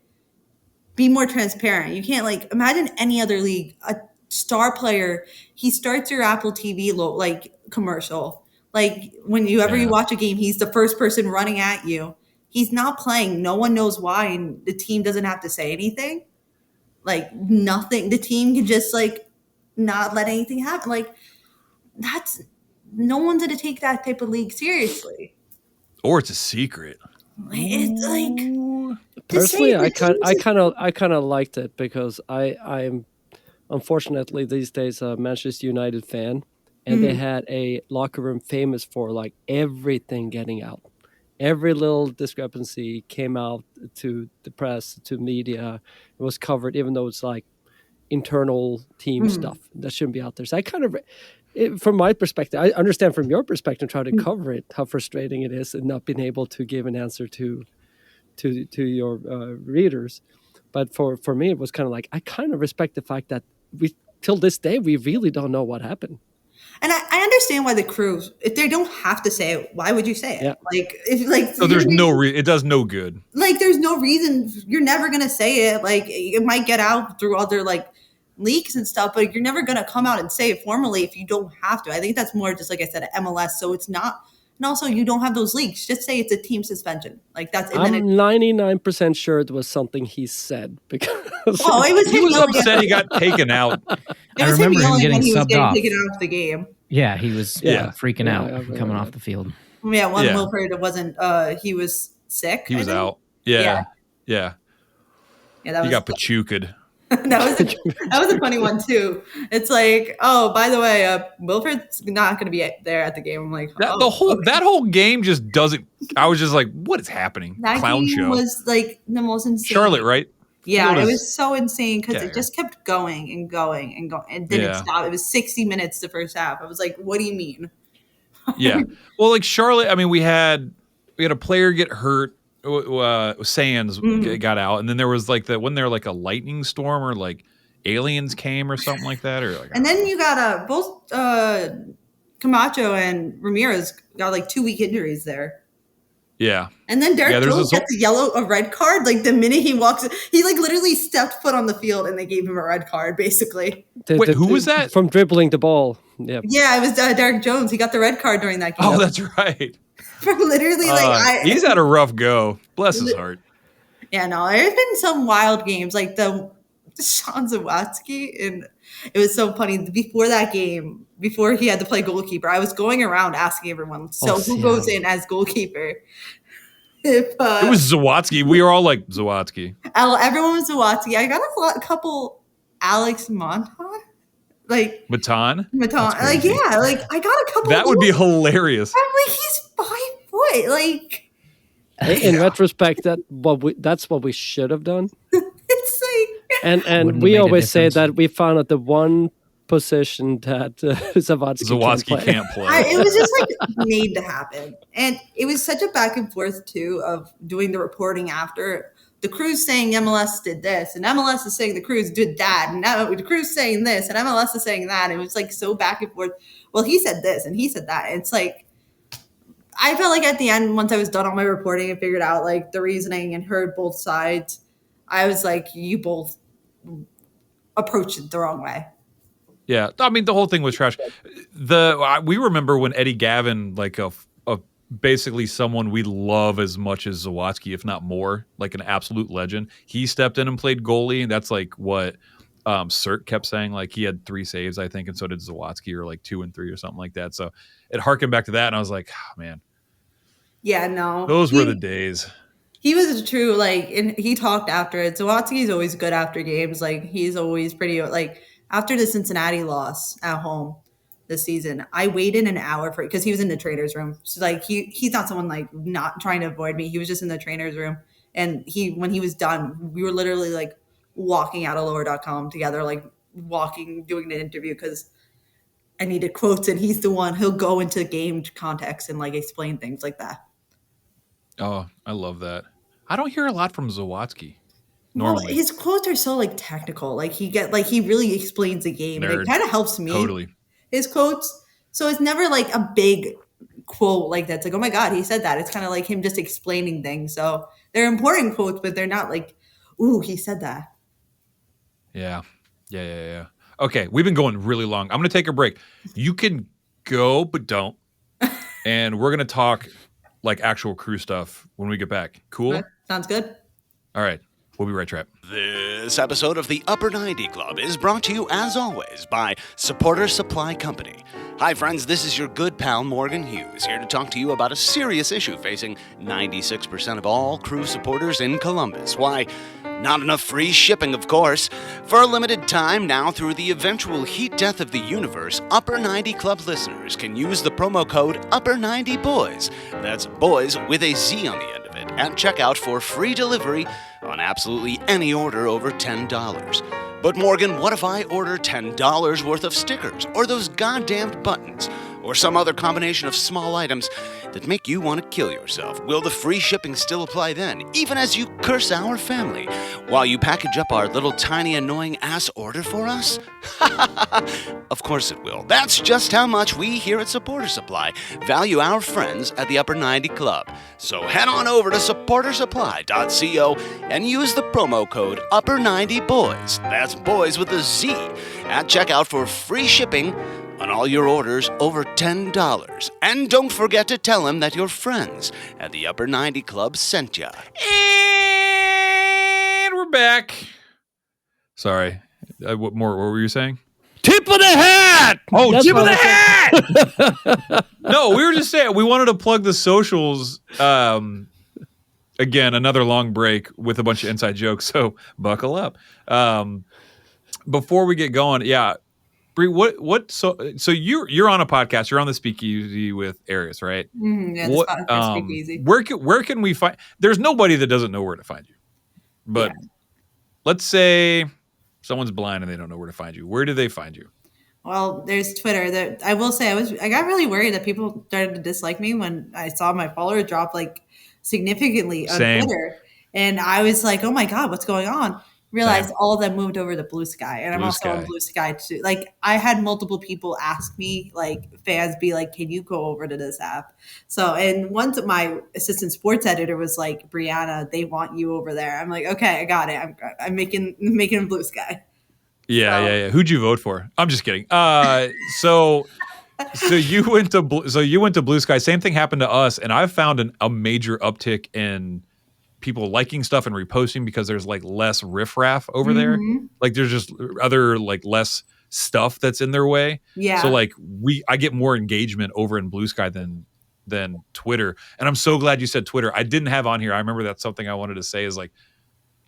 be more transparent. You can't like imagine any other league, a star player, he starts your Apple TV like commercial. Like whenever you watch a game, he's the first person running at you. He's not playing. No one knows why, and the team doesn't have to say anything. Like nothing. The team can just like not let anything happen. Like that's no one's gonna take that type of league seriously. Or it's a secret. It's like personally, I kind of liked it because I'm unfortunately these days a Manchester United fan, and they had a locker room famous for like everything getting out. Every little discrepancy came out to the press, to media. It was covered, even though it's like internal team stuff that shouldn't be out there. So I kind of, from my perspective, I understand from your perspective, try to cover it, how frustrating it is and not being able to give an answer to your readers. But for me, it was kind of like, I kind of respect the fact that till this day, we really don't know what happened. And I understand why the crew, if they don't have to say it, why would you say it? Yeah. Like, if like, So there's no it does no good. Like, there's no reason. You're never gonna say it. Like, it might get out through other like leaks and stuff, but you're never gonna come out and say it formally if you don't have to. I think that's more just like I said, MLS. So it's not. And also, you don't have those leaks. Just say it's a team suspension. Like that's. I'm 99% sure it was something he said because it was. He was upset he got taken out. I remember him getting subbed off. Taken out of the game. Yeah, he was freaking out coming off the field. Yeah, Wilfred wasn't. He was sick. He was out. Yeah. That was. He got Pachuca'd. that was a funny one too. It's like, oh, by the way, Wilfred's not going to be there at the game. I'm like, that whole game just doesn't. I was just like, what is happening? That Clown game show was like the most insane. Charlotte, right? Yeah, it was so insane because it just kept going and going and going and didn't stop. It was 60 minutes the first half. I was like, what do you mean? Yeah. Well, like Charlotte, I mean, we had a player get hurt. Sands got out, and then there was like wasn't there like a lightning storm or like aliens came or something like that, or like. And then you got both Camacho and Ramirez got like 2 week injuries there. Yeah. And then Derek Jones gets a red card. Like the minute he walks, he like literally stepped foot on the field, and they gave him a red card basically. Wait, who was that? From dribbling the ball. Yeah. Yeah, it was Derek Jones. He got the red card during that game. Oh, that's right. For literally he's had a rough go. Bless his heart. Yeah, no, there's been some wild games like the Sean Zawadzki, and it was so funny. Before that game, before he had to play goalkeeper, I was going around asking everyone, who goes in as goalkeeper? It was Zawadzki. We were all like, Zawadzki. Everyone was Zawadzki. I got a couple Alex Monton. Like Matan? Like, yeah, like I got a couple. That would be hilarious. I'm like, he's 5 foot. Like, in retrospect, that's what we should have done. It's like, and we always say that we found out the one position that Zawadzki can't play. It was just like made to happen, and it was such a back and forth too of doing the reporting after. The crew's saying MLS did this, and MLS is saying the crews did that, and now the crew's saying this, and MLS is saying that. It was like so back and forth. Well, he said this, and he said that. And it's like, I felt like at the end, once I was done on my reporting and figured out like the reasoning and heard both sides, I was like, you both approached it the wrong way. Yeah, I mean the whole thing was trash. We remember when Eddie Gavin like basically someone we love as much as Zawadzki, if not more, like an absolute legend. He stepped in and played goalie, and that's like what Sert kept saying. Like he had 3 saves, I think, and so did Zawadzki, or like 2 and 3 or something like that. So it harkened back to that, and I was like, oh, man, Yeah, no. those were the days. He was true, like, and he talked after it. Zawadzki's always good after games. Like, he's always pretty, like, after the Cincinnati loss at home this season, I waited an hour for it because he was in the trainer's room. So, like, he's not someone, like, not trying to avoid me. He was just in the trainer's room. And when he was done, we were literally, like, walking out of lower.com together, like, doing the interview because I needed quotes. And he's the one, he'll go into game context and, like, explain things like that. Oh, I love that. I don't hear a lot from Zawadzki normally. Well, his quotes are so like technical. Like he really explains the game, and Nerd. it kind of helps me. Totally. His quotes, so it's never like a big quote like that's like, oh my god, he said that. It's kind of like him just explaining things. So they're important quotes, but they're not like, ooh, he said that. Yeah. Okay, we've been going really long. I'm going to take a break. You can go, but don't. And we're going to talk like actual crew stuff when we get back. Cool? Okay, sounds good. All right. We'll be right back. This episode of the Upper 90 Club is brought to you, as always, by Supporter Supply Company. Hi, friends. This is your good pal, Morgan Hughes, here to talk to you about a serious issue facing 96% of all crew supporters in Columbus. Why, not enough free shipping, of course. For a limited time now, through the eventual heat death of the universe, Upper 90 Club listeners can use the promo code Upper90Boys. That's boys with a Z on the end of it, at checkout for free delivery on absolutely any order over $10. But Morgan, what if I order $10 worth of stickers, or those goddamned buttons, or some other combination of small items that make you want to kill yourself? Will the free shipping still apply then, even as you curse our family, while you package up our little tiny annoying ass order for us? Of course it will. That's just how much we here at Supporter Supply value our friends at the Upper 90 Club. So head on over to supportersupply.co and use the promo code Upper90Boys, that's boys with a Z, at checkout for free shipping on all your orders over $10. And don't forget to tell them that your friends at the Upper 90 Club sent ya. And we're back. Sorry. What were you saying? Tip of the hat! Oh, That's tip of what the I hat! No, we were just saying we wanted to plug the socials. Again, another long break with a bunch of inside jokes, so buckle up. Before we get going, yeah, Bree, so you're on a podcast, you're on the Speakeasy with Arius, right? Yeah, this podcast Speakeasy. Where can we find? There's nobody that doesn't know where to find you, but let's say someone's blind and they don't know where to find you. Where do they find you? Well, there's Twitter. I will say I got really worried that people started to dislike me when I saw my followers drop like significantly on Twitter, and I was like, oh my god, what's going on? Realized all of them moved over to Blue Sky, and I'm also on Blue Sky too. Like I had multiple people ask me, like fans be like, can you go over to this app? So, and once my assistant sports editor was like, Brianna, they want you over there. I'm like, okay, I got it. I'm making Blue Sky. Yeah. Who'd you vote for? I'm just kidding. So you went to Blue Sky. Same thing happened to us, and I've found a major uptick in people liking stuff and reposting because there's like less riffraff over there. Like there's just other like less stuff that's in their way. Yeah. So like I get more engagement over in Blue Sky than Twitter. And I'm so glad you said Twitter. I didn't have on here. I remember that's something I wanted to say is like,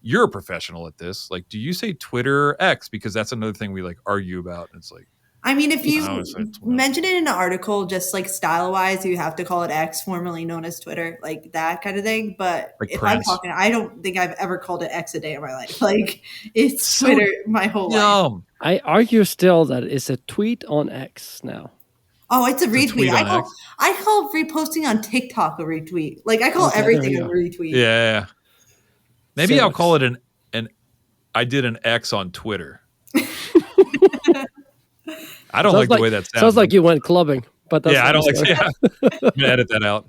you're a professional at this. Like, do you say Twitter or X? Because that's another thing we like argue about. And it's like, I mean, if you mention it in an article, just like style-wise, you have to call it X, formerly known as Twitter, like that kind of thing. But like if Prince. I'm talking, I don't think I've ever called it X a day in my life. Like it's so Twitter my whole life. I argue still that it's a tweet on X now. Oh, it's a retweet. I call reposting on TikTok a retweet. Like I call everything a retweet. Yeah. Maybe I'll call it I did an X on Twitter. I don't like the way that sounds. Sounds like you went clubbing, but that's I don't like. Yeah, I'm gonna edit that out.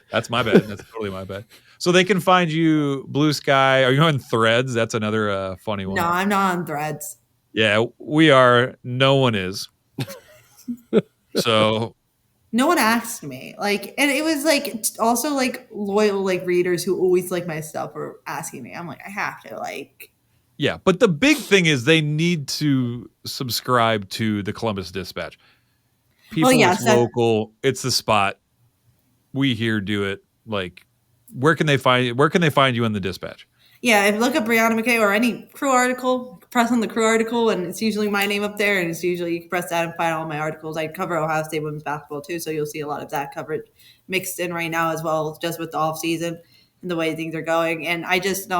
That's my bad. That's totally my bad. So they can find you Blue Sky. Are you on Threads? That's another funny one. No, I'm not on Threads. Yeah, we are. No one is. So No one asked me. Like, and it was like also like loyal like readers who always like my stuff were asking me. I'm like, I have to like. Yeah, but the big thing is they need to subscribe to the Columbus Dispatch. People, yes, it's local. It's the spot. We here do it. Like, where can they find you in the Dispatch? Yeah, if you look up Brianna Mac Kay or any crew article, press on the crew article, and it's usually my name up there, and it's usually you can press that and find all my articles. I cover Ohio State women's basketball too, so you'll see a lot of that coverage mixed in right now as well, just with the off season and the way things are going. And I just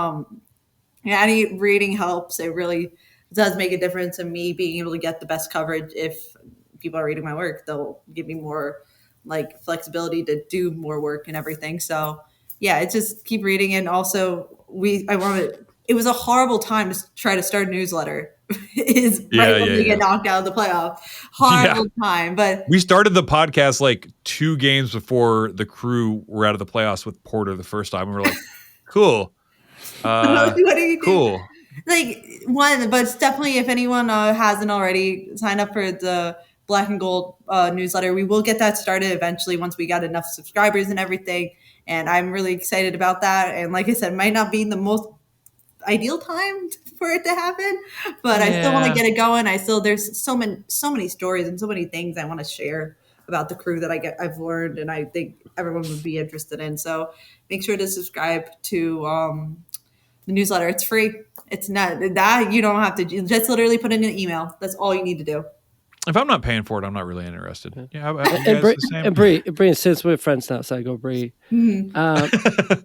any reading helps. It really does make a difference in me being able to get the best coverage. If people are reading my work, they'll give me more like flexibility to do more work and everything. So yeah, it's just keep reading. And also it was a horrible time to try to start a newsletter when we get knocked out of the playoff. Horrible time. But we started the podcast like 2 games before the Crew were out of the playoffs with Porter the first time. And we're like, cool. What do you cool. do? Like but it's definitely, if anyone hasn't already signed up for the Black and Gold newsletter, we will get that started eventually once we got enough subscribers and everything. And I'm really excited about that. And like I said, might not be the most ideal time for it to happen, but I still want to get it going. There's so many stories and so many things I want to share about the Crew that I've learned, and I think everyone would be interested in. So make sure to subscribe to the newsletter. It's free. It's not that you don't have to just literally put in an email. That's all you need to do. If I'm not paying for it, I'm not really interested. Yeah, and Bree, since we're friends now, so I go Bree. Mm-hmm.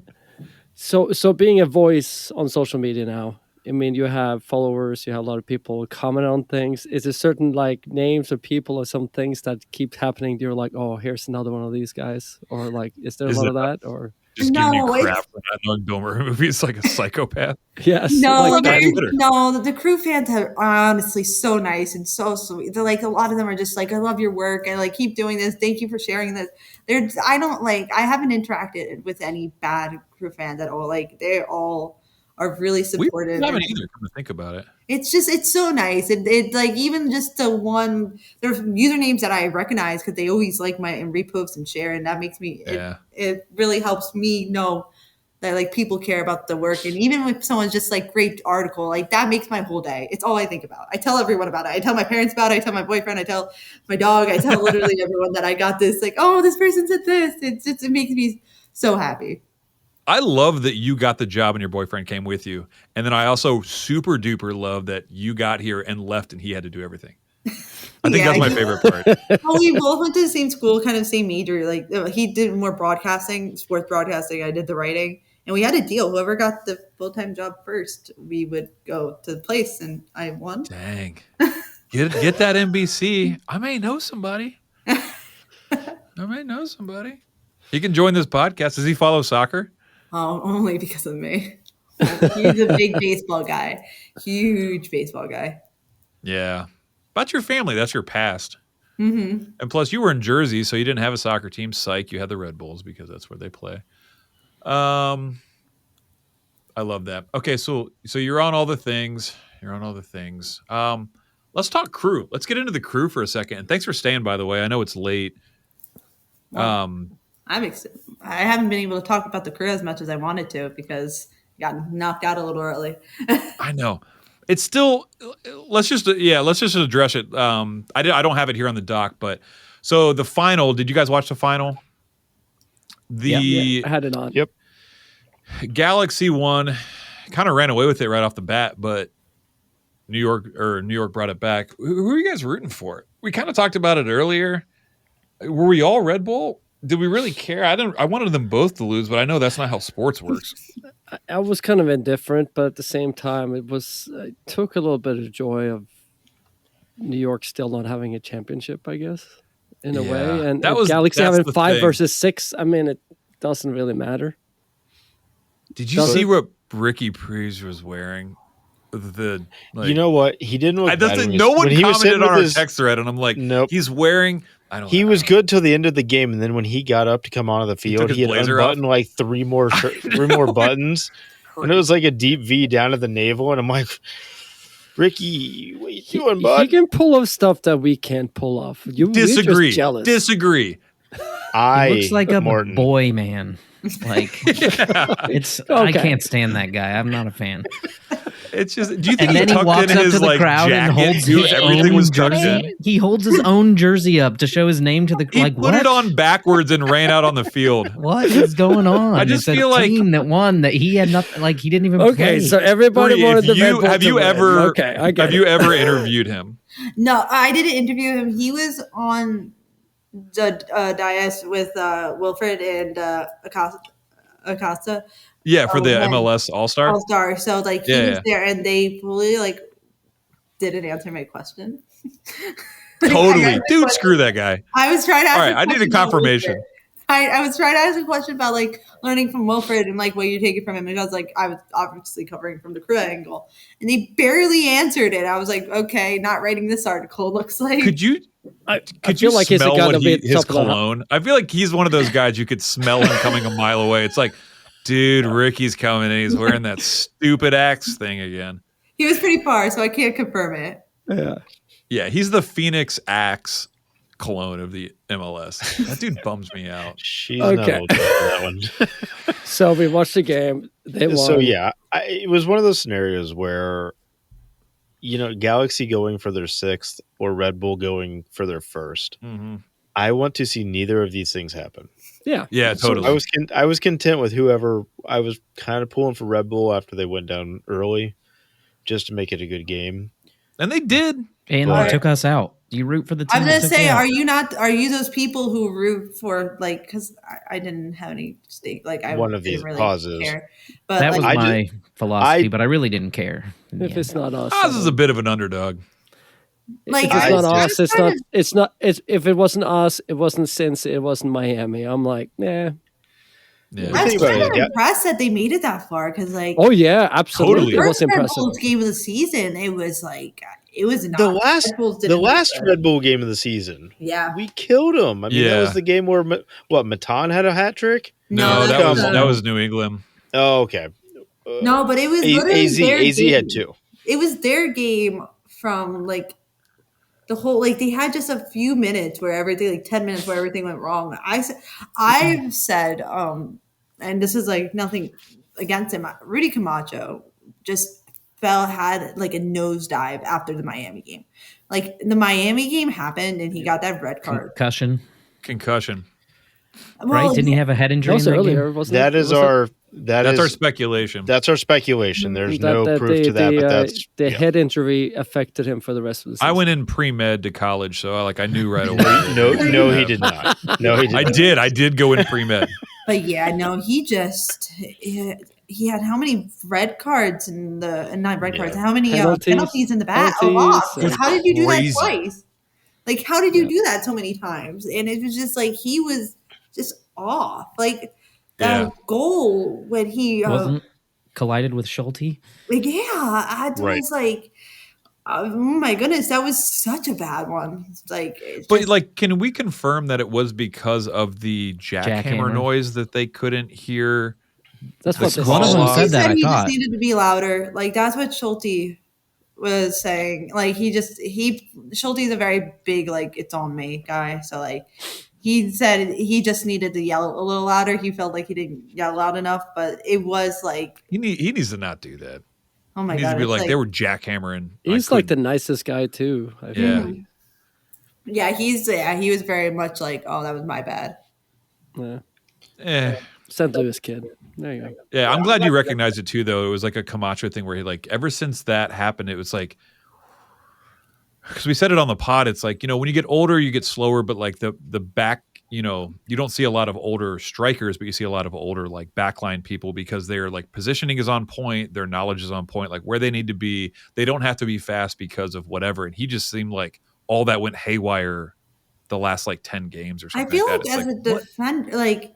So being a voice on social media now, I mean, you have followers, you have a lot of people comment on things. Is there certain like names of people or some things that keep happening? You're like, oh, here's another one of these guys, or like, is there a lot of that, or? Just giving you crap for not knowing Bill Murray movies like a psychopath. Yes. No, the Crew fans are honestly so nice and so sweet. They're like, a lot of them are just like, I love your work. I like, keep doing this. Thank you for sharing this. I haven't interacted with any bad Crew fans at all. Like, they all are really supportive. We haven't either, come to think about it. It's so nice. It like, even just there's usernames that I recognize because they always like my and repost and share, and that makes me it really helps me know that like people care about the work. And even if someone's just like great article, like that makes my whole day. It's all I think about. I tell everyone about it. I tell my parents about it. I tell my boyfriend. I tell my dog. I tell literally everyone that I got this. Like, oh, this person said this. It makes me so happy. I love that you got the job and your boyfriend came with you. And then I also super duper love that you got here and left and he had to do everything. I think that's my favorite part. Well, we both went to the same school, kind of same major. Like, he did more broadcasting, sports broadcasting. I did the writing. And we had a deal. Whoever got the full-time job first, we would go to the place, and I won. Dang. Get that NBC. I may know somebody. He can join this podcast. Does he follow soccer? Oh, only because of me. He's a big baseball guy. Huge baseball guy. Yeah. About your family. That's your past. Mm-hmm. And plus, you were in Jersey, so you didn't have a soccer team. Psych. You had the Red Bulls because that's where they play. I love that. Okay, so you're on all the things. Let's talk Crew. Let's get into the Crew for a second. And thanks for staying, by the way. I know it's late. I haven't been able to talk about the Crew as much as I wanted to because I got knocked out a little early. I know. It's still. Let's just address it. I don't have it here on the doc, but so the final. Did you guys watch the final? I had it on. Yep. Galaxy won. Kind of ran away with it right off the bat, but New York brought it back. Who are you guys rooting for? We kind of talked about it earlier. Were we all Red Bull? Did we really care? I wanted them both to lose, but I know that's not how sports works. I was kind of indifferent, but at the same time, it took a little bit of joy of New York still not having a championship, I guess, in a way. And Galaxy having 5 versus 6, I mean, it doesn't really matter. Did you see what Ricky Prees was wearing? You know what? He didn't look bad. No one commented on our text thread, and I'm like, nope. He's wearing... He was good till the end of the game, and then when he got up to come onto the field, he had unbuttoned like 3 more buttons, and it was like a deep V down to the navel, and I'm like, Ricky, what are you doing, bud? He can pull off stuff that we can't pull off. Disagree. Just jealous. Disagree. He looks like a boy man. Like it's okay. I can't stand that guy. I'm not a fan. It's just. Do you think he tucked in his like jacket and holds everything was tucked in? He holds his own jersey up to show his name to the. He put it on backwards and ran out on the field. What is going on? I just feel like team that won that he had nothing. Like he didn't even. Okay, play. So everybody wanted the Red Bull. Have you ever? Okay, I get have you ever interviewed him? No, I didn't interview him. He was on the dais with Wilfred and Acosta. Yeah, for the MLS All-Star. All-Star. So like he was there, and they fully like didn't answer my question. Totally, dude. Screw that guy. I was trying to ask. All right, I need a confirmation. I was trying to ask a question about like learning from Wilfred and like what you take it from him, because like I was obviously covering from the crew angle, and they barely answered it. I was like, okay, not writing this article. Looks like. Could you? I feel like he's smell got his cologne? I feel like he's one of those guys you could smell him coming a mile away. It's like, dude, Ricky's coming and he's wearing that stupid Axe thing again. He was pretty far, so I can't confirm it. Yeah, he's the Phoenix Axe cologne of the MLS. That dude bums me out. She's not old enough for that one. So we watched the game. They won. So yeah, it was one of those scenarios where, you know, Galaxy going for their 6th or Red Bull going for their 1st. Mm-hmm. I want to see neither of these things happen. Yeah, totally. So I was content with whoever. I was kind of pulling for Red Bull after they went down early, just to make it a good game. And they did. And they took us out. Do you root for the team? I'm gonna say, are you those people who root for like? Because I didn't have any stake. Like I one of these really pauses. Care. But that like, was my philosophy, but I really didn't care. If it's not us, Oz is a bit of an underdog. Like if it's not us, it's not. If it wasn't us, it wasn't Cincy, it wasn't Miami. I'm like, nah. Yeah. I was kind of impressed that they made it that far because, like, oh yeah, absolutely, totally. it was impressive. Red Bull game of the season, it was like it was not the last Red Bull game of the season. Yeah, we killed them. I mean, that was the game where Matan had a hat trick. No, that was New England. Oh, okay. No, but it was AZ had 2. It was their game from like. The whole they had just a few minutes where everything 10 minutes where everything went wrong. I've said and this is like nothing against him. Rudy Camacho just had like a nosedive after the Miami game. Like the Miami game happened and he got that red card. Concussion. Well, right? Didn't he have a head injury? Earlier, wasn't it? That's our speculation. That's our speculation. There's no proof to that, but that's the head injury affected him for the rest of the season. I went in pre-med to college, so I knew right away. No, he did not. No, he did. I did go in pre-med. But yeah, no, he had how many red cards in not red cards? How many penalties in the back? A lot. How did you do that twice? Like, how did you do that so many times? And it was just like he was just off. Like. That goal when he wasn't collided with Schulte. Like, was like, oh my goodness, that was such a bad one. But can we confirm that it was because of the jackhammer noise that they couldn't hear? That's what one of them said. That I thought he just needed to be louder. Like that's what Schulte was saying. Like Schulte's a very big it's on me guy. So like. He said he just needed to yell a little louder. He felt like he didn't yell loud enough, but it was like he needs to not do that. Oh my god! He needs to be like they were jackhammering. He's like the nicest guy too. I think. Yeah, he was very much like, oh, that was my bad. Yeah. St. Louis kid. There you go. Yeah, I'm glad you recognized it too. Though it was like a Camacho thing where he ever since that happened, it was like. Because we said it on the pod, it's like, when you get older, you get slower, but like the back, you don't see a lot of older strikers, but you see a lot of older backline people because their positioning is on point, their knowledge is on point, where they need to be. They don't have to be fast because of whatever. And he just seemed like all that went haywire the last 10 games or something. I feel like as a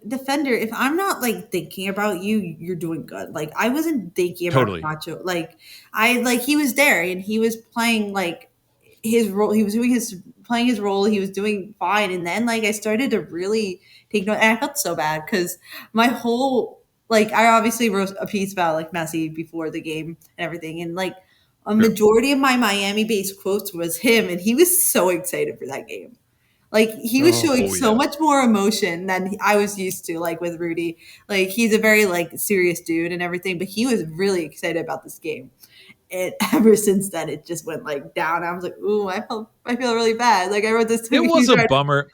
defender, if I'm not thinking about you, you're doing good. I wasn't thinking about Nacho. He was there and he was playing his role. He was playing his role. He was doing fine. And then I started to really take note, and I felt so bad because my whole I obviously wrote a piece about Messi before the game and everything, and a majority of my Miami based quotes was him, and he was so excited for that game. Like he was showing so much more emotion than I was used to, like with Rudy. Like he's a very like serious dude and everything, but he was really excited about this game. And ever since then, it just went like down. I was like, "Ooh, I feel really bad." Like I wrote this. It was a bummer.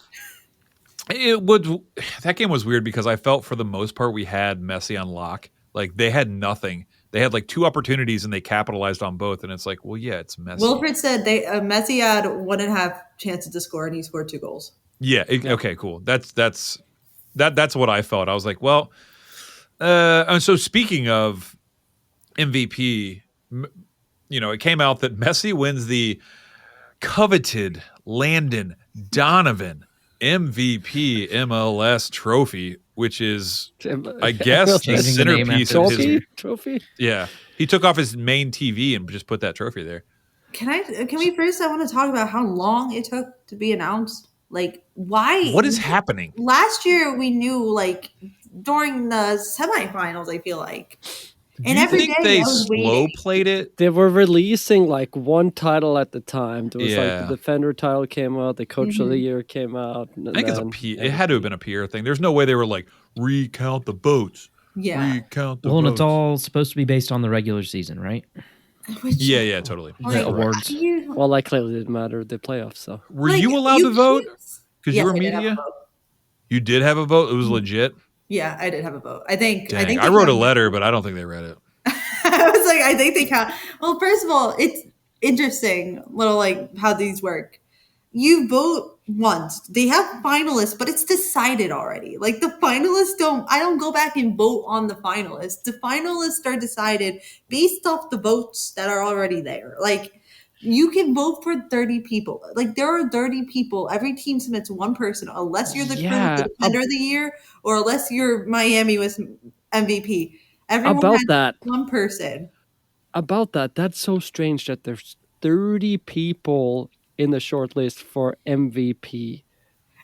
That game was weird because I felt for the most part we had Messi on lock. Like they had nothing. They had like 2 opportunities and they capitalized on both. And it's like, well, yeah, it's Messi. Wilfred said Messi had 1.5 chances to score and he scored 2 goals. Yeah. Okay. Cool. That's what I felt. I was like, well, and so speaking of MVP, it came out that Messi wins the coveted Landon Donovan MVP MLS trophy, which is, I guess, the centerpiece of his trophy. Yeah, he took off his main TV and just put that trophy there. Can we first? I want to talk about how long it took to be announced. Like, why? What is happening? Last year, we knew like during the semifinals. I feel like. And every day they slow played it? They were releasing like one title at the time. There was like the Defender title came out, the Coach of the Year came out. I think it had to have been a PR thing. There's no way they were like, recount the votes. Yeah. Recount the votes. And it's all supposed to be based on the regular season, right? Yeah, totally. The awards. Well, like clearly didn't matter the playoffs. So were you allowed to vote? Because you were media? You did have a vote? It was legit? Yeah, I did have a vote. I think I wrote a letter, but I don't think they read it. I was like, I think they count. Well, first of all, it's interesting, little like how these work. You vote once. They have finalists, but it's decided already. Like the finalists I don't go back and vote on the finalists. The finalists are decided based off the votes that are already there. Like you can vote for 30 people. Like there are 30 people. Every team submits one person, unless you're the Defender of the Year or unless you're Miami with MVP. Everyone has one person. About that, that's so strange that there's 30 people in the short list for MVP.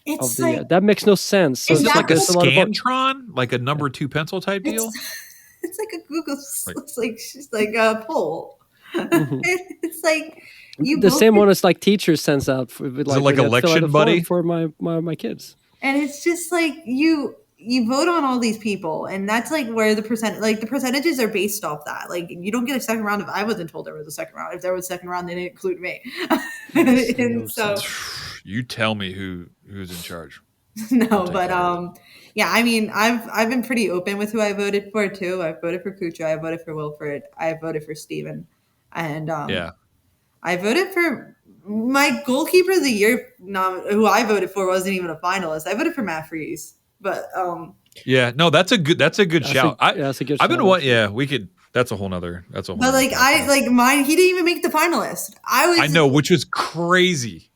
It's of the year. That makes no sense. So is it like a Scantron, like a number 2 pencil type deal? It's like a Google. It's like a poll. It's like the same one as like teachers sends out for like, is it like election buddy for my kids. And it's just like you vote on all these people, and that's like where the percentages are based off that. Like you don't get a second round. I wasn't told there was a second round. If there was a second round, they didn't include me. And so you tell me who's in charge. No, but yeah, I mean, I've been pretty open with who I voted for too. I voted for Kucha. I voted for Wilfred. I voted for Steven. And I voted for my goalkeeper of the year. Who I voted for wasn't even a finalist. I voted for Matt Freese. But yeah, no, that's a good shout. That's a good. I've been what? Yeah, we could. That's a whole nother. But like mine, he didn't even make the finalist. I know, which was crazy.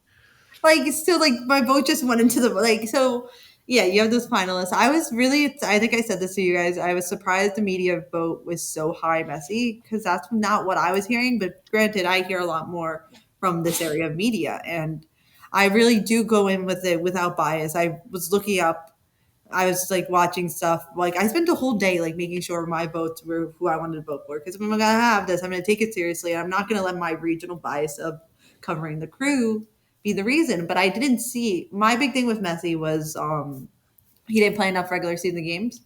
Like still, like my vote just went into the so. Yeah, you have those finalists. I think I said this to you guys. I was surprised the media vote was so high, Messi, because that's not what I was hearing. But granted, I hear a lot more from this area of media, and I really do go in with it without bias. I was looking up. I was like watching stuff. Like I spent a whole day like making sure my votes were who I wanted to vote for. Because if I'm gonna have this, I'm gonna take it seriously. And I'm not gonna let my regional bias of covering the crew be the reason. But I didn't see my big thing with Messi was he didn't play enough regular season games.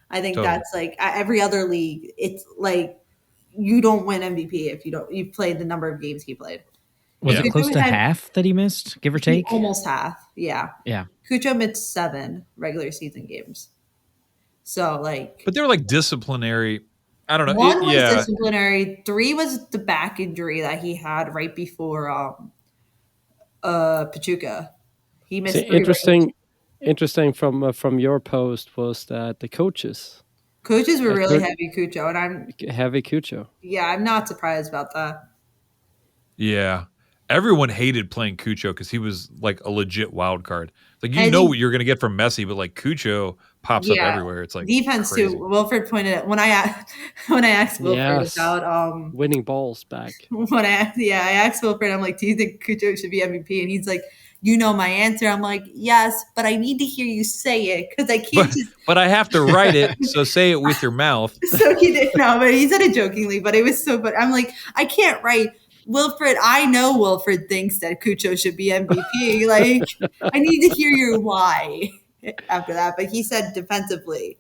I think that's like every other league. It's like you don't win MVP if you played the number of games he played. Was it close to half that he missed, give or take? Almost half, yeah. Yeah. Cucho missed 7 regular season games. So, like... But they were, like, disciplinary. I don't know. 1 was disciplinary. 3 was the back injury that he had right before Pachuca. He missed 3 Interesting from your post was that the coaches were really heavy Cucho. And I'm... Heavy Cucho. Yeah, I'm not surprised about that. Yeah. Everyone hated playing Cucho because he was like a legit wild card. Like you know what you're gonna get from Messi, but like Cucho pops up everywhere. It's like defense crazy. too. Wilfred pointed out when I asked Wilfred about winning balls back. When I asked Wilfred, I'm like, do you think Cucho should be MVP? And he's like, you know my answer. I'm like, yes, but I need to hear you say it because I can't. But I have to write it, so say it with your mouth. So he did but he said it jokingly. But it was so. But I'm like, I can't write Wilfred, I know Wilfred thinks that Cucho should be MVP. Like, I need to hear your why after that. But he said defensively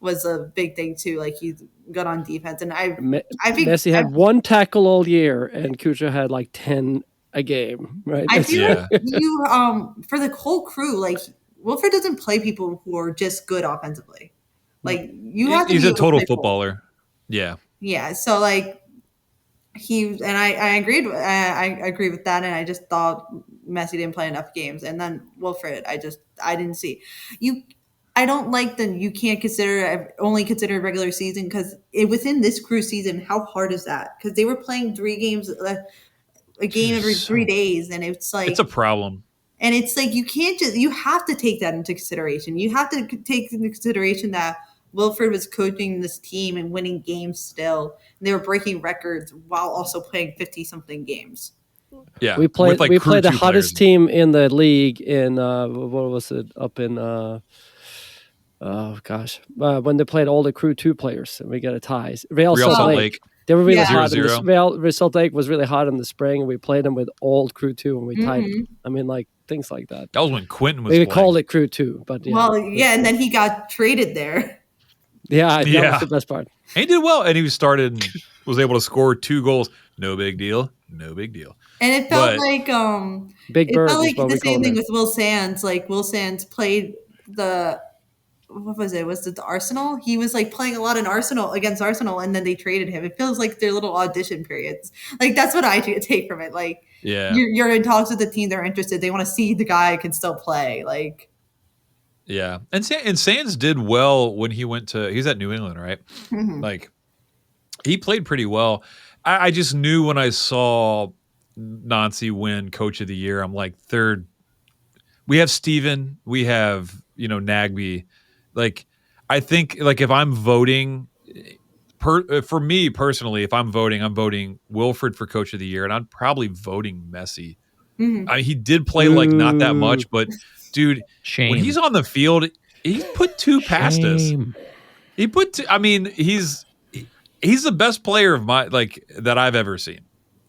was a big thing too. Like, he's good on defense. And I think Messi had one tackle all year, and Cucho had like 10 a game, right? I feel like you, for the whole crew, like, Wilfred doesn't play people who are just good offensively. Like, you have to. He's a total footballer. Yeah. Yeah. So, like, I agreed. I agree with that, and I just thought Messi didn't play enough games. And then Wilfred, I didn't see. I don't like that you can't only consider regular season, because within this crew season, how hard is that? Because they were playing 3 games, a game every 3 days, and it's like it's a problem. And it's like you have to take that into consideration. You have to take into consideration that Wilfred was coaching this team and winning games still. And they were breaking records while also playing 50-something games. Yeah, we played the hottest team in the league in what was it, up in when they played all the Crew 2 players, and we got a tie. Real Salt Lake. They were really hot. Real Salt Lake was really hot in the spring, and we played them with all Crew 2, and we tied them. I mean, like, things like that. That was when Quentin was We called it Crew 2, but and then he got traded there. Yeah, that was the best part. And he did well, and he was able to score 2 goals. No big deal. And it felt like Big Bird. It felt like the same thing with Will Sands. Like, Will Sands played what was it? Was it the Arsenal? He was like playing a lot against Arsenal, and then they traded him. It feels like their little audition periods. Like, that's what I take from it. Like, you're in talks with the team, they're interested. They want to see the guy can still play. Like, yeah, and Sands did well when he's at New England, right? Mm-hmm. Like, he played pretty well. I just knew when I saw Nancy win Coach of the Year, I'm like, third. We have Steven, we have Nagby. Like, I think, like, if I'm voting, for me personally, if I'm voting Wilfred for Coach of the Year, and I'm probably voting Messi. Mm-hmm. I mean, he did play like not that much, but dude, when he's on the field, he put 2 past us. He put 2. I mean, he's the best player of that I've ever seen.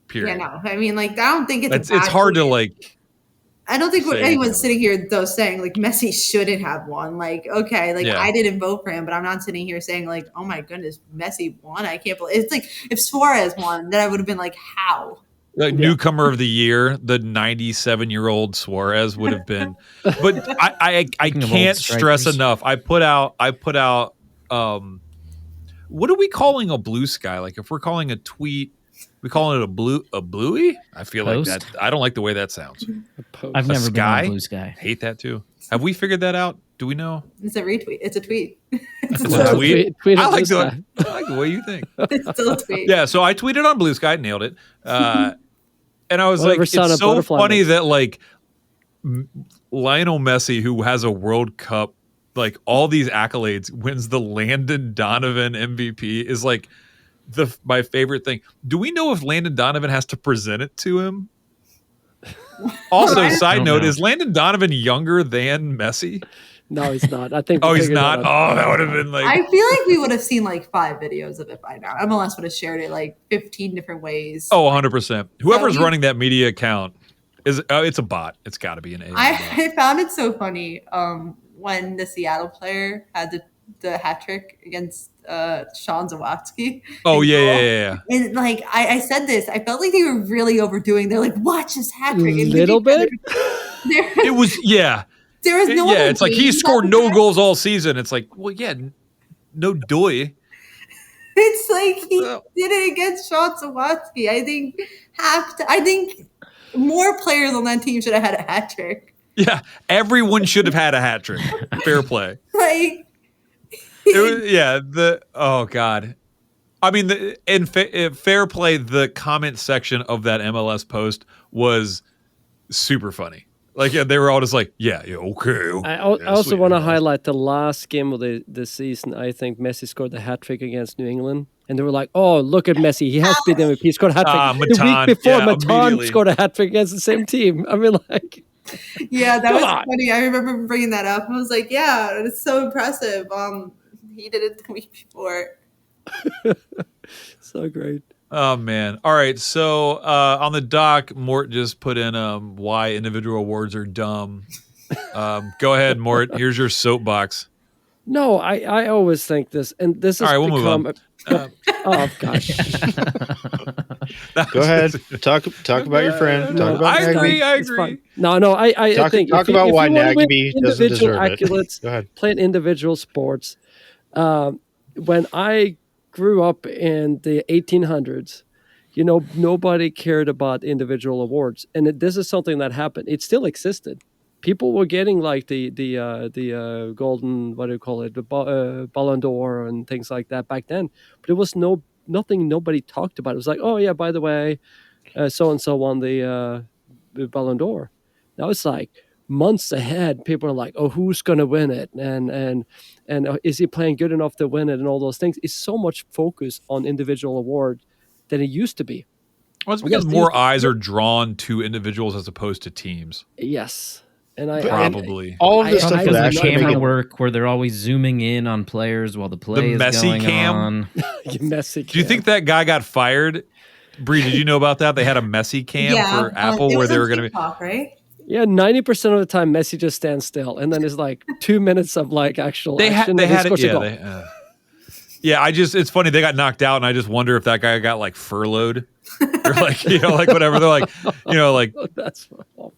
Period. Yeah, no, I mean, like, I don't think it's hard to like. I don't think anyone's sitting here though saying like Messi shouldn't have won. Like, okay, like I didn't vote for him, but I'm not sitting here saying like, oh my goodness, Messi won. I can't believe it's like if Suarez won, then I would have been like, how? Like newcomer of the year, the 97-year-old Suarez would have been. But I can't stress enough. I put out. What are we calling a blue sky? Like, if we're calling a tweet, we calling it a bluey? I feel Post? like that. I don't like the way that sounds. I've never been on a blue sky. Hate that too. Have we figured that out? Do we know? It's a retweet. It's a tweet. It's a tweet. I like the way you think. It's still a tweet. Yeah. So I tweeted on Blue Sky, nailed it. And I was like, it's so funny that like Lionel Messi, who has a World Cup, like all these accolades, wins the Landon Donovan MVP is like my favorite thing. Do we know if Landon Donovan has to present it to him? Also, side note, is Landon Donovan younger than Messi? No, he's not. I think. He's not. Oh, that would have been like. I feel like we would have seen like 5 videos of it by now. MLS would have shared it like 15 different ways. Oh, 100%. Whoever's running that media account it's a bot. It's got to be an AI. I found it so funny when the Seattle player had the hat trick against Sean Zawadzki. Oh, yeah. And like I said this, I felt like they were really overdoing. They're like, watch his hat trick. A little bit. It was, yeah. There was no. Yeah, it's like he scored no goals all season. It's like, well, yeah, no doy. It's like he did it against Sean Zawadzki. I think more players on that team should have had a hat trick. Yeah, everyone should have had a hat trick. Fair play. Like, oh God. I mean, in fair play, the comment section of that MLS post was super funny. Like, yeah, they were all just like, okay. I also want to highlight the last game of the season. I think Messi scored the hat trick against New England. And they were like, oh, look at Messi. He has been MVP. He scored a hat trick. The week before, Matan scored a hat trick against the same team. I mean, like. Yeah, that was funny. I remember bringing that up. I was like, yeah, it's so impressive. He did it the week before. So great. Oh man! All right, so on the doc, Mort just put in why individual awards are dumb. Go ahead, Mort. Here's your soapbox. No, I always think this, and this has we'll become. move on. Oh gosh! Go ahead. Talk about your friend. Talk about I agree. No. I think talk about why Nagby doesn't deserve it. Go ahead. Playing individual sports. When I grew up in the 1800s, nobody cared about individual awards, and this is something that happened. It still existed. People were getting like the golden, what do you call it, the Ballon d'Or and things like that back then. But it was nothing nobody talked about. It was like, oh yeah, by the way, so and so won the Ballon d'Or. Now it's like months ahead. People are like, oh, who's gonna win it, and is he playing good enough to win it, and all those things. It's so much focus on individual award than it used to be. Well, it's because more eyes are drawn to individuals as opposed to teams. Yes. And probably all of this stuff because the camera work where they're always zooming in on players while the play is going on. Messy cam. Do you think that guy got fired? Bree, did you know about that? They had a Messi cam for Apple where they were going to be. Right? Yeah, 90% of the time Messi just stands still, and then it's like 2 minutes of like actual. They had it. Yeah, it's funny they got knocked out, and I just wonder if that guy got like furloughed. Or like, like whatever. They're like, that's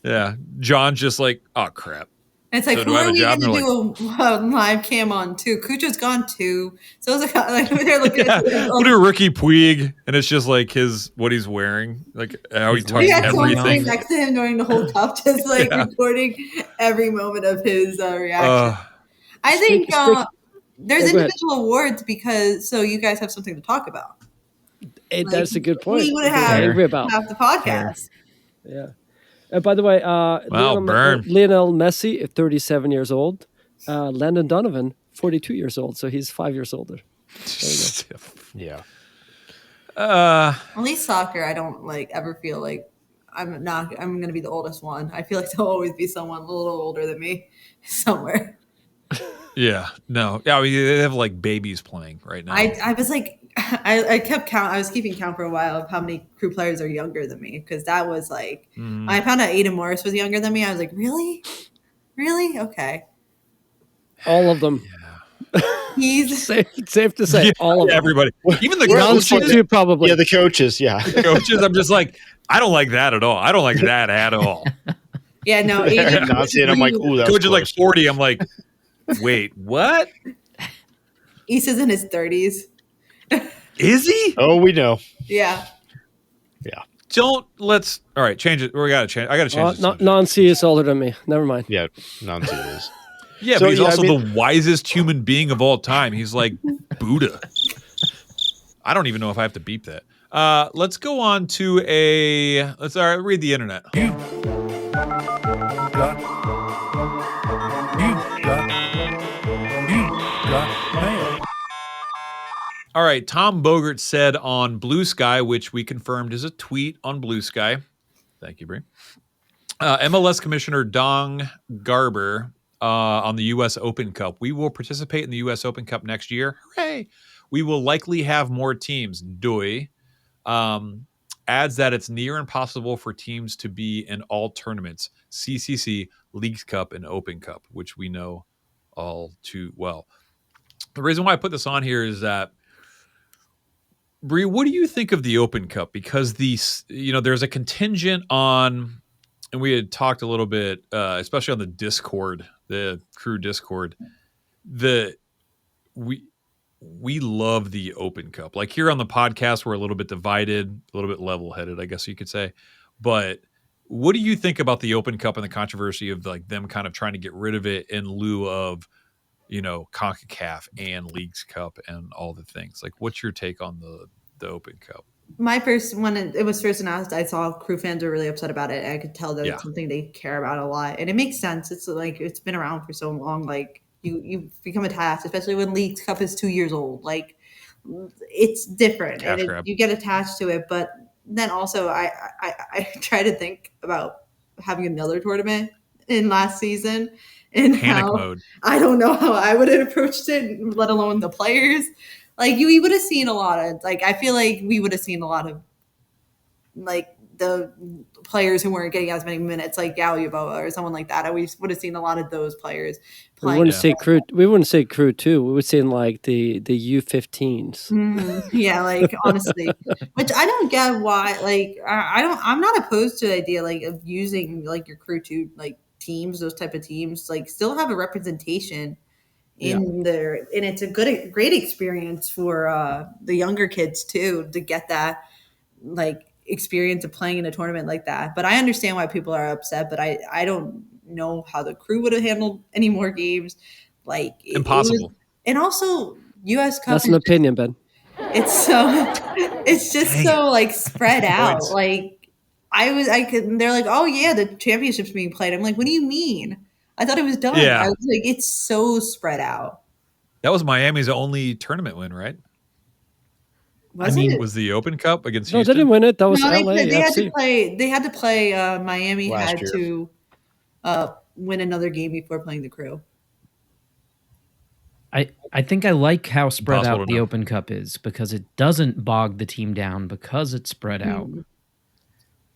yeah. John's just like, oh crap. And it's like, who are we going to do a live cam on too? Kucha's gone too. So it's like they're looking at we'll do Ricky Puig, and it's just like what he's wearing, like how he talks everything next to him during the whole cup, just like recording every moment of his reaction. I think there's individual awards because you guys have something to talk about. That's a good point. We would have half the podcast. Yeah. By the way, Lionel Messi, 37 years old. Landon Donovan, 42 years old. So he's 5 years older. Yeah. At least soccer, I don't ever feel like I'm going to be the oldest one. I feel like there'll always be someone a little older than me somewhere. Yeah. No. Yeah. I mean, they have like babies playing right now. I was like, I kept count. I was keeping count for a while of how many crew players are younger than me, because that was like I found out Aiden Morris was younger than me. I was like, really, okay. All of them. Yeah. He's safe to say all of them. Everybody, even the coaches too, probably. Yeah, the coaches. Yeah, the coaches. I'm just like, I don't like that at all. I don't like that at all. Yeah, no. Aiden, I'm like, ooh, that's coach is like 40. I'm like, wait, what? East is in his 30s. Is he? Oh, we know. Yeah. All right, change it. We got to change. I got to change it. Nancy is older than me. Never mind. Yeah, Nancy is. Yeah, but he's also the wisest human being of all time. He's like Buddha. I don't even know if I have to beep that. Let's go on to read the internet. All right, Tom Bogert said on Blue Sky, which we confirmed is a tweet on Blue Sky. Thank you, Brie. MLS Commissioner Don Garber on the U.S. Open Cup. We will participate in the U.S. Open Cup next year. Hooray! We will likely have more teams. Doi adds that it's near impossible for teams to be in all tournaments, CCC, Leagues Cup, and Open Cup, which we know all too well. The reason why I put this on here is that, Bree, what do you think of the Open Cup? Because there's a contingent on, and we had talked a little bit, especially on the Discord, the crew Discord, we love the Open Cup. Like here on the podcast, we're a little bit divided, a little bit level-headed, I guess you could say. But what do you think about the Open Cup and the controversy of like them kind of trying to get rid of it in lieu of, CONCACAF and Leagues Cup and all the things? Like, what's your take on the Open Cup? My first, when it was first announced, I saw crew fans were really upset about it. I could tell that it's something they care about a lot, and it makes sense. It's like it's been around for so long. Like you become attached, especially when Leagues Cup is 2 years old. Like it's different, and you get attached to it. But then also, I try to think about having another tournament in last season. And Panic mode. I don't know how I would have approached it, let alone the players. like we would have seen a lot of like I feel like we would have seen a lot of like the players who weren't getting as many minutes, like Galliaboa or someone like that. We would have seen a lot of those players playing. We wouldn't say crew 2. We would say like the U15s. Yeah, like honestly, which I don't get why. Like I'm not opposed to the idea like of using like your crew 2 like teams, those type of teams, like still have a representation in there, and it's a great experience for the younger kids too to get that like experience of playing in a tournament like that. But I understand why people are upset, but I don't know how the crew would have handled any more games. Like impossible. And also US Cup. That's an opinion, Ben. It's just so like spread out. Like they're like, oh yeah, the championship's being played. I'm like, what do you mean? I thought it was done. Yeah. I was like, it's so spread out. That was Miami's only tournament win, right? Was the Open Cup against Houston? No, they didn't win it. That was LA. They had to play. Miami had to win another game before playing the crew. I think I like how spread out the Open Cup is because it doesn't bog the team down because it's spread out.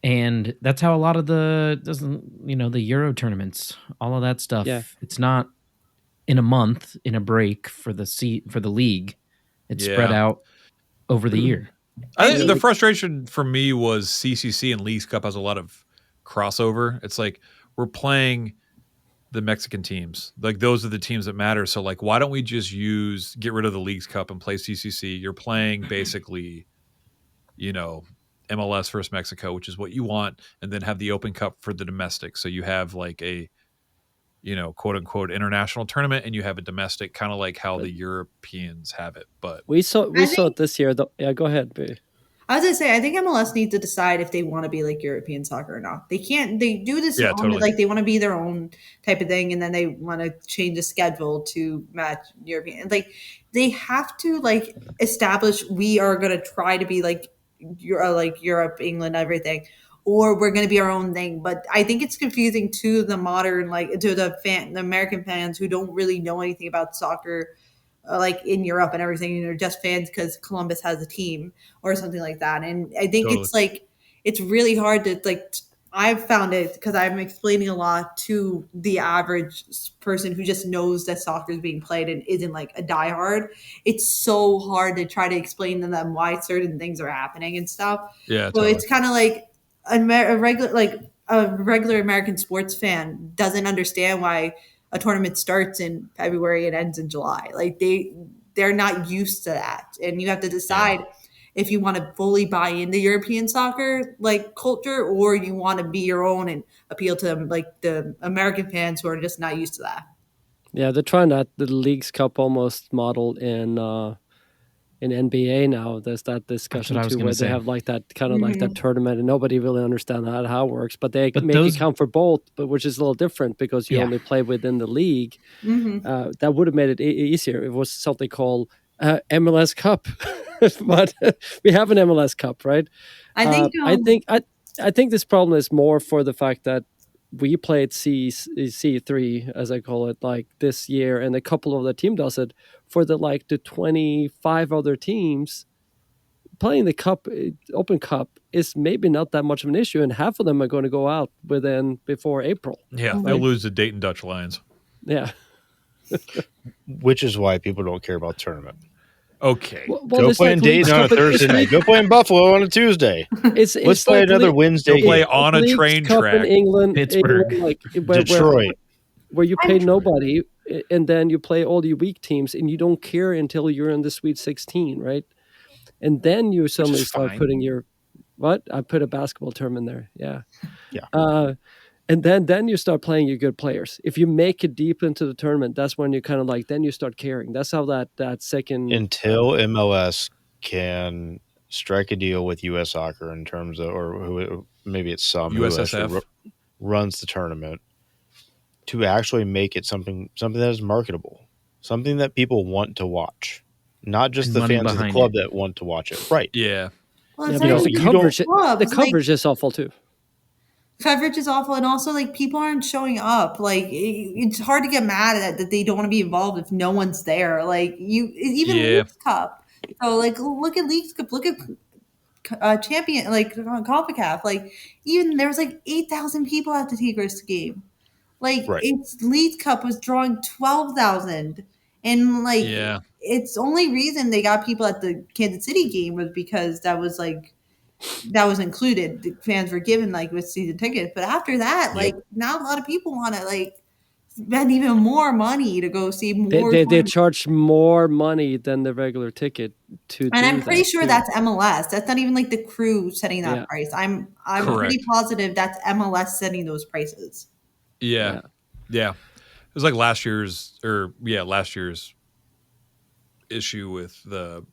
And that's how a lot of the Euro tournaments, all of that stuff. Yeah. It's not in a month in a break for the league. It's spread out over the year. I think the frustration for me was CCC and Leagues Cup has a lot of crossover. It's like we're playing the Mexican teams. Like those are the teams that matter. So like, why don't we just get rid of the Leagues Cup and play CCC? You're playing basically, MLS versus Mexico, which is what you want, and then have the Open Cup for the domestic. So you have like a, quote unquote international tournament, and you have a domestic, kind of like how the Europeans have it. But we saw it this year. Yeah, go ahead, B. I was gonna say, I think MLS needs to decide if they want to be like European soccer or not. They can't. They do this totally. Like they want to be their own type of thing, and then they want to change the schedule to match European. Like they have to like establish we are gonna try to be like Europe, England, everything, or we're going to be our own thing. But I think it's confusing to the modern, to the American fans who don't really know anything about soccer, like in Europe and everything. They're just fans because Columbus has a team or something like that. And I think it's like, it's really hard to like, I've found it because I'm explaining a lot to the average person who just knows that soccer is being played and isn't like a diehard. It's so hard to try to explain to them why certain things are happening and stuff. Yeah. So it's kind of like a regular American sports fan doesn't understand why a tournament starts in February and ends in July. Like they're not used to that. And you have to decide if you want to fully buy into European soccer like culture, or you want to be your own and appeal to like the American fans who are just not used to that. Yeah, they're trying that the Leagues Cup almost modeled in NBA now. There's that discussion too, where they have like that kind of like that tournament, and nobody really understands how it works. But they make it count for both, but which is a little different because you only play within the league. That would have made it easier. It was something called MLS Cup. But we have an MLS Cup, right? I think this problem is more for the fact that we played C3, as I call it, like this year, and a couple of the team does it. For the 25 other teams, playing the Open Cup is maybe not that much of an issue, and half of them are going to go out before April. Yeah, they'll lose the Dayton Dutch Lions. Yeah. Which is why people don't care about tournament. Okay. Go play in Dayton on a Thursday night. Go play in Buffalo on a Tuesday. Let's play another Wednesday. Go play on a train track. In England, Pittsburgh, Detroit. Where you pay nobody, and then you play all the weak teams, and you don't care until you're in the Sweet 16, right? And then you suddenly start putting I put a basketball term in there. Yeah. And then you start playing your good players. If you make it deep into the tournament, that's when you kind of then you start caring. That's how that second... Until MLS can strike a deal with U.S. Soccer in terms of, or maybe it's some USSF who runs the tournament, to actually make it something that is marketable, something that people want to watch, not just the fans of the club that want to watch it. Right. Yeah. Well, the coverage is awful too. Coverage is awful, and also people aren't showing up. It's hard to get mad at that they don't want to be involved if no one's there. Leagues Cup, So like, look at Leagues Cup, look at champion, like CONCACAF. Like even there was like 8,000 people at the Tigres game. Like its Leagues Cup was drawing 12,000, and like its only reason they got people at the Kansas City game was because that was included. The fans were given like with season tickets, but after that, like now a lot of people want to like spend even more money to go see more. They charge more money than the regular ticket to. And I'm pretty sure that's MLS. That's not even like the crew setting that price. I'm pretty positive that's MLS setting those prices. Yeah. It was like last year's issue with the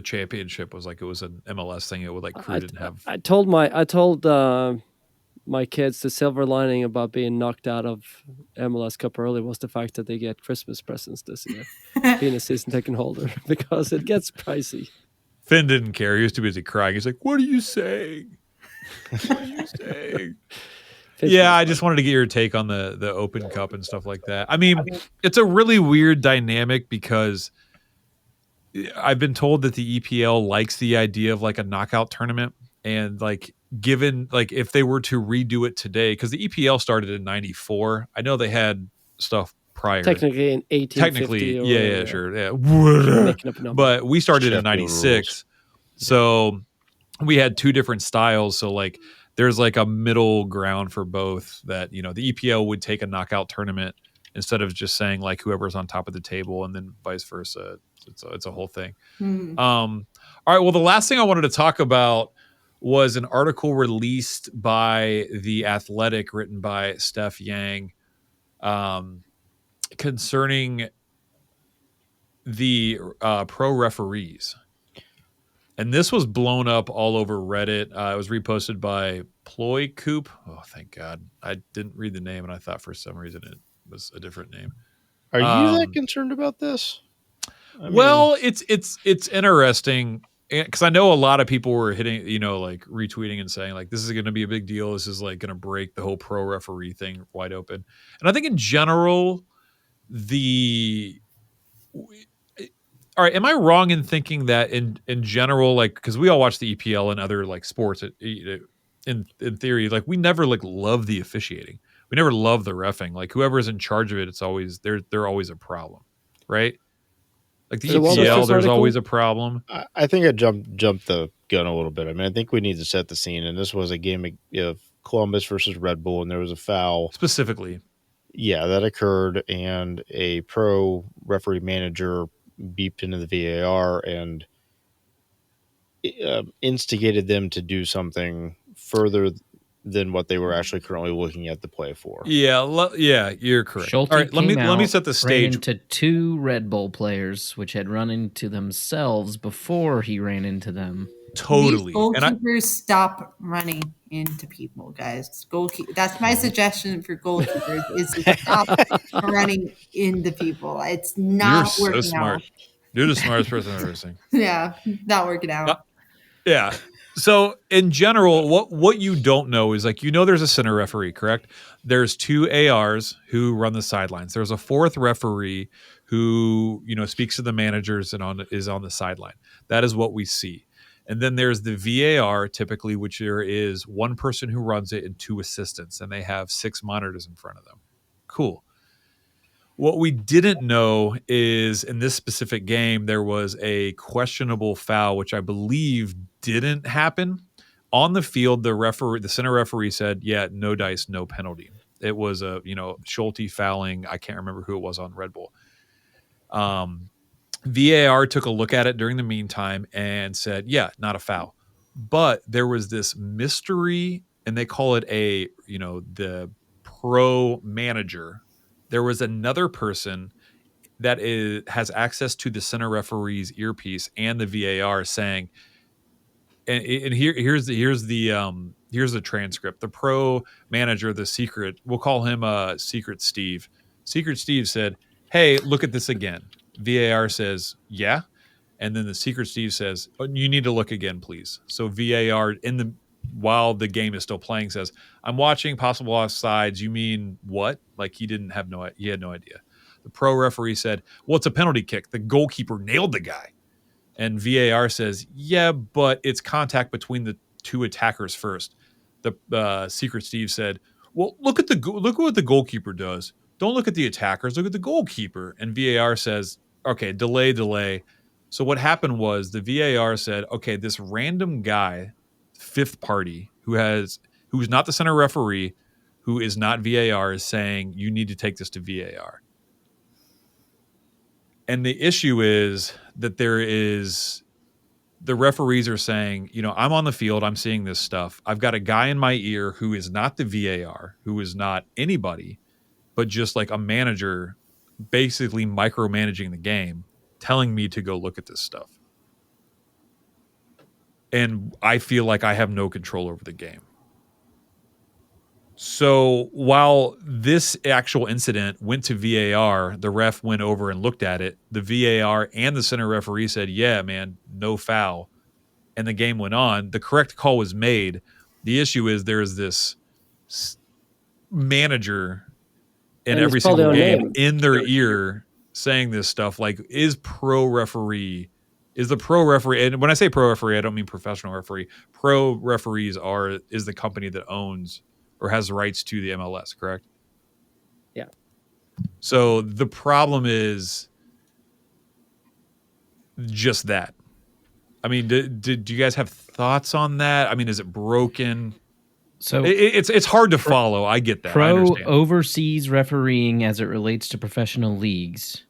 championship was like it was an MLS thing. It would like crew didn't have. I told my kids the silver lining about being knocked out of MLS Cup early was the fact that they get Christmas presents this year, being a season ticket holder, because it gets pricey. Finn didn't care. He was too busy crying. He's like, "What are you saying? What are you saying?" Yeah, I just wanted to get your take on the Open Cup and stuff like that. I mean, it's a really weird dynamic because I've been told that the EPL likes the idea of like a knockout tournament, and like given like if they were to redo it today, because the EPL started in '94. I know they had stuff prior. Technically in 1850. Sure. But we started in '96. So we had two different styles. So like there's like a middle ground for both that, you know, the EPL would take a knockout tournament instead of just saying like whoever's on top of the table and then vice versa. It's a whole thing. All right. Well, the last thing I wanted to talk about was an article released by The Athletic written by Steph Yang concerning the pro referees. And this was blown up all over Reddit. It was reposted by Ploy Coop. Oh, thank God. I didn't read the name, and I thought for some reason it was a different name. Are you that concerned about this? Well, it's interesting because I know a lot of people were hitting, you know, like retweeting and saying like, this is going to be a big deal. This is like going to break the whole pro referee thing wide open. And I think in general, all right, am I wrong in thinking that in general, like, because we all watch the EPL and other like sports, in theory, like we never like love the officiating. We never love the reffing. Like whoever's in charge of it, it's always they're always a problem, right? Like the EPL, there's always a problem. I think I jumped the gun a little bit. I mean, I think we need to set the scene. And this was a game of Columbus versus Red Bull, and there was a foul specifically. Yeah, that occurred, and a pro referee manager beeped into the VAR and instigated them to do something further than what they were actually currently looking at the play for. Yeah, you're correct. Schulte all right, let me set the stage. Ran into two Red Bull players, which had run into themselves before he ran into them. Totally. These goalkeepers stop running into people, guys. That's my suggestion for goalkeepers: is to stop running into people. It's not You're working so smart. out. You're the smartest person I've ever seen. Yeah, not working out. Yeah. So in general, what you don't know is like, you know, there's a center referee, correct? There's two ARs who run the sidelines. There's a fourth referee who, you know, speaks to the managers and is on the sideline. That is what we see. And then there's the VAR, typically, which there is one person who runs it and two assistants, and they have 6 monitors in front of them. Cool. What we didn't know is in this specific game, there was a questionable foul, which I believe didn't happen. On the field, the center referee said, yeah, no dice, no penalty. It was Schulte fouling. I can't remember who it was on Red Bull. VAR took a look at it during the meantime and said, yeah, not a foul. But there was this mystery, and they call it the pro manager. There was another person that has access to the center referee's earpiece and the VAR saying, and here's the transcript. The pro manager, the secret, we'll call him Secret Steve. Secret Steve said, hey, look at this again. VAR says, yeah. And then the Secret Steve says, oh, you need to look again, please. So VAR while the game is still playing says, I'm watching possible offsides. You mean what? Like he had no idea. The pro referee said, well, it's a penalty kick. The goalkeeper nailed the guy. And VAR says, yeah, but it's contact between the two attackers first. The Secret Steve said, well, look at what the goalkeeper does. Don't look at the attackers. Look at the goalkeeper. And VAR says, okay, delay. So what happened was the VAR said, okay, this random guy, fifth party, who's not the center referee, who is not VAR, is saying you need to take this to VAR. And the issue is that the referees are saying, I'm on the field, I'm seeing this stuff. I've got a guy in my ear who is not the VAR, who is not anybody, but just like a manager basically micromanaging the game, telling me to go look at this stuff. And I feel like I have no control over the game. So while this actual incident went to VAR, the ref went over and looked at it. The VAR and the center referee said, yeah, man, no foul. And the game went on. The correct call was made. The issue is there's this manager in every single game in their ear saying this stuff, like, is the pro referee, and when I say pro referee, I don't mean professional referee. Pro referees is the company that owns or has the rights to the MLS, correct? Yeah. So the problem is just that. I mean, did you guys have thoughts on that? I mean, is it broken? So it's hard to follow. I get that. Pro oversees refereeing as it relates to professional leagues.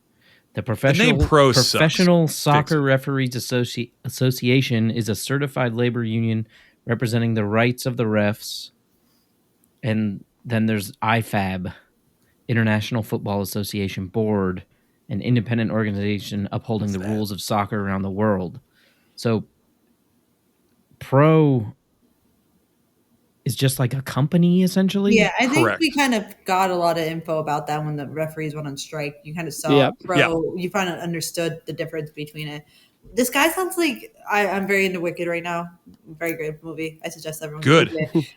The Professional Soccer Referees Association is a certified labor union representing the rights of the refs. And then there's IFAB, International Football Association Board, an independent organization upholding the rules of soccer around the world. So Pro is just like a company, essentially? Yeah, I think we kind of got a lot of info about that when the referees went on strike. You kind of saw Pro. You kind of understood the difference between it. This guy sounds like I'm very into Wicked right now. Very great movie. I suggest everyone good. It.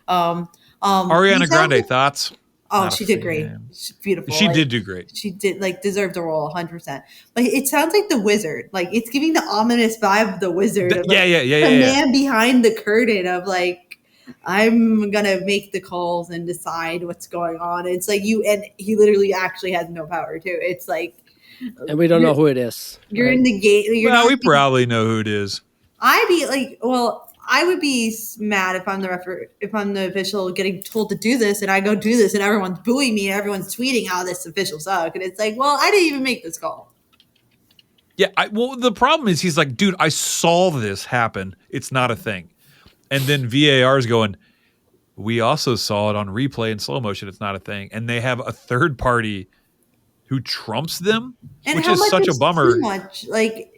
Ariana Grande, thoughts? Oh, she did great. She's beautiful. She did do great. She did deserve the role 100%. Like it sounds like the Wizard. Like it's giving the ominous vibe of the Wizard. Of, like, the man behind the curtain of like, I'm gonna make the calls and decide what's going on. It's like and he literally actually has no power too. It's like, and we don't know who it is. You're in the gate. We probably know who it is. I would be mad if I'm the official getting told to do this and I go do this and everyone's booing me and everyone's tweeting how this official suck. And it's like, well, I didn't even make this call. Yeah. The problem is he's like, dude, I saw this happen. It's not a thing. And then VAR is going, we also saw it on replay in slow motion. It's not a thing. And they have a third party who trumps them, and which is such a bummer. Too much. Like,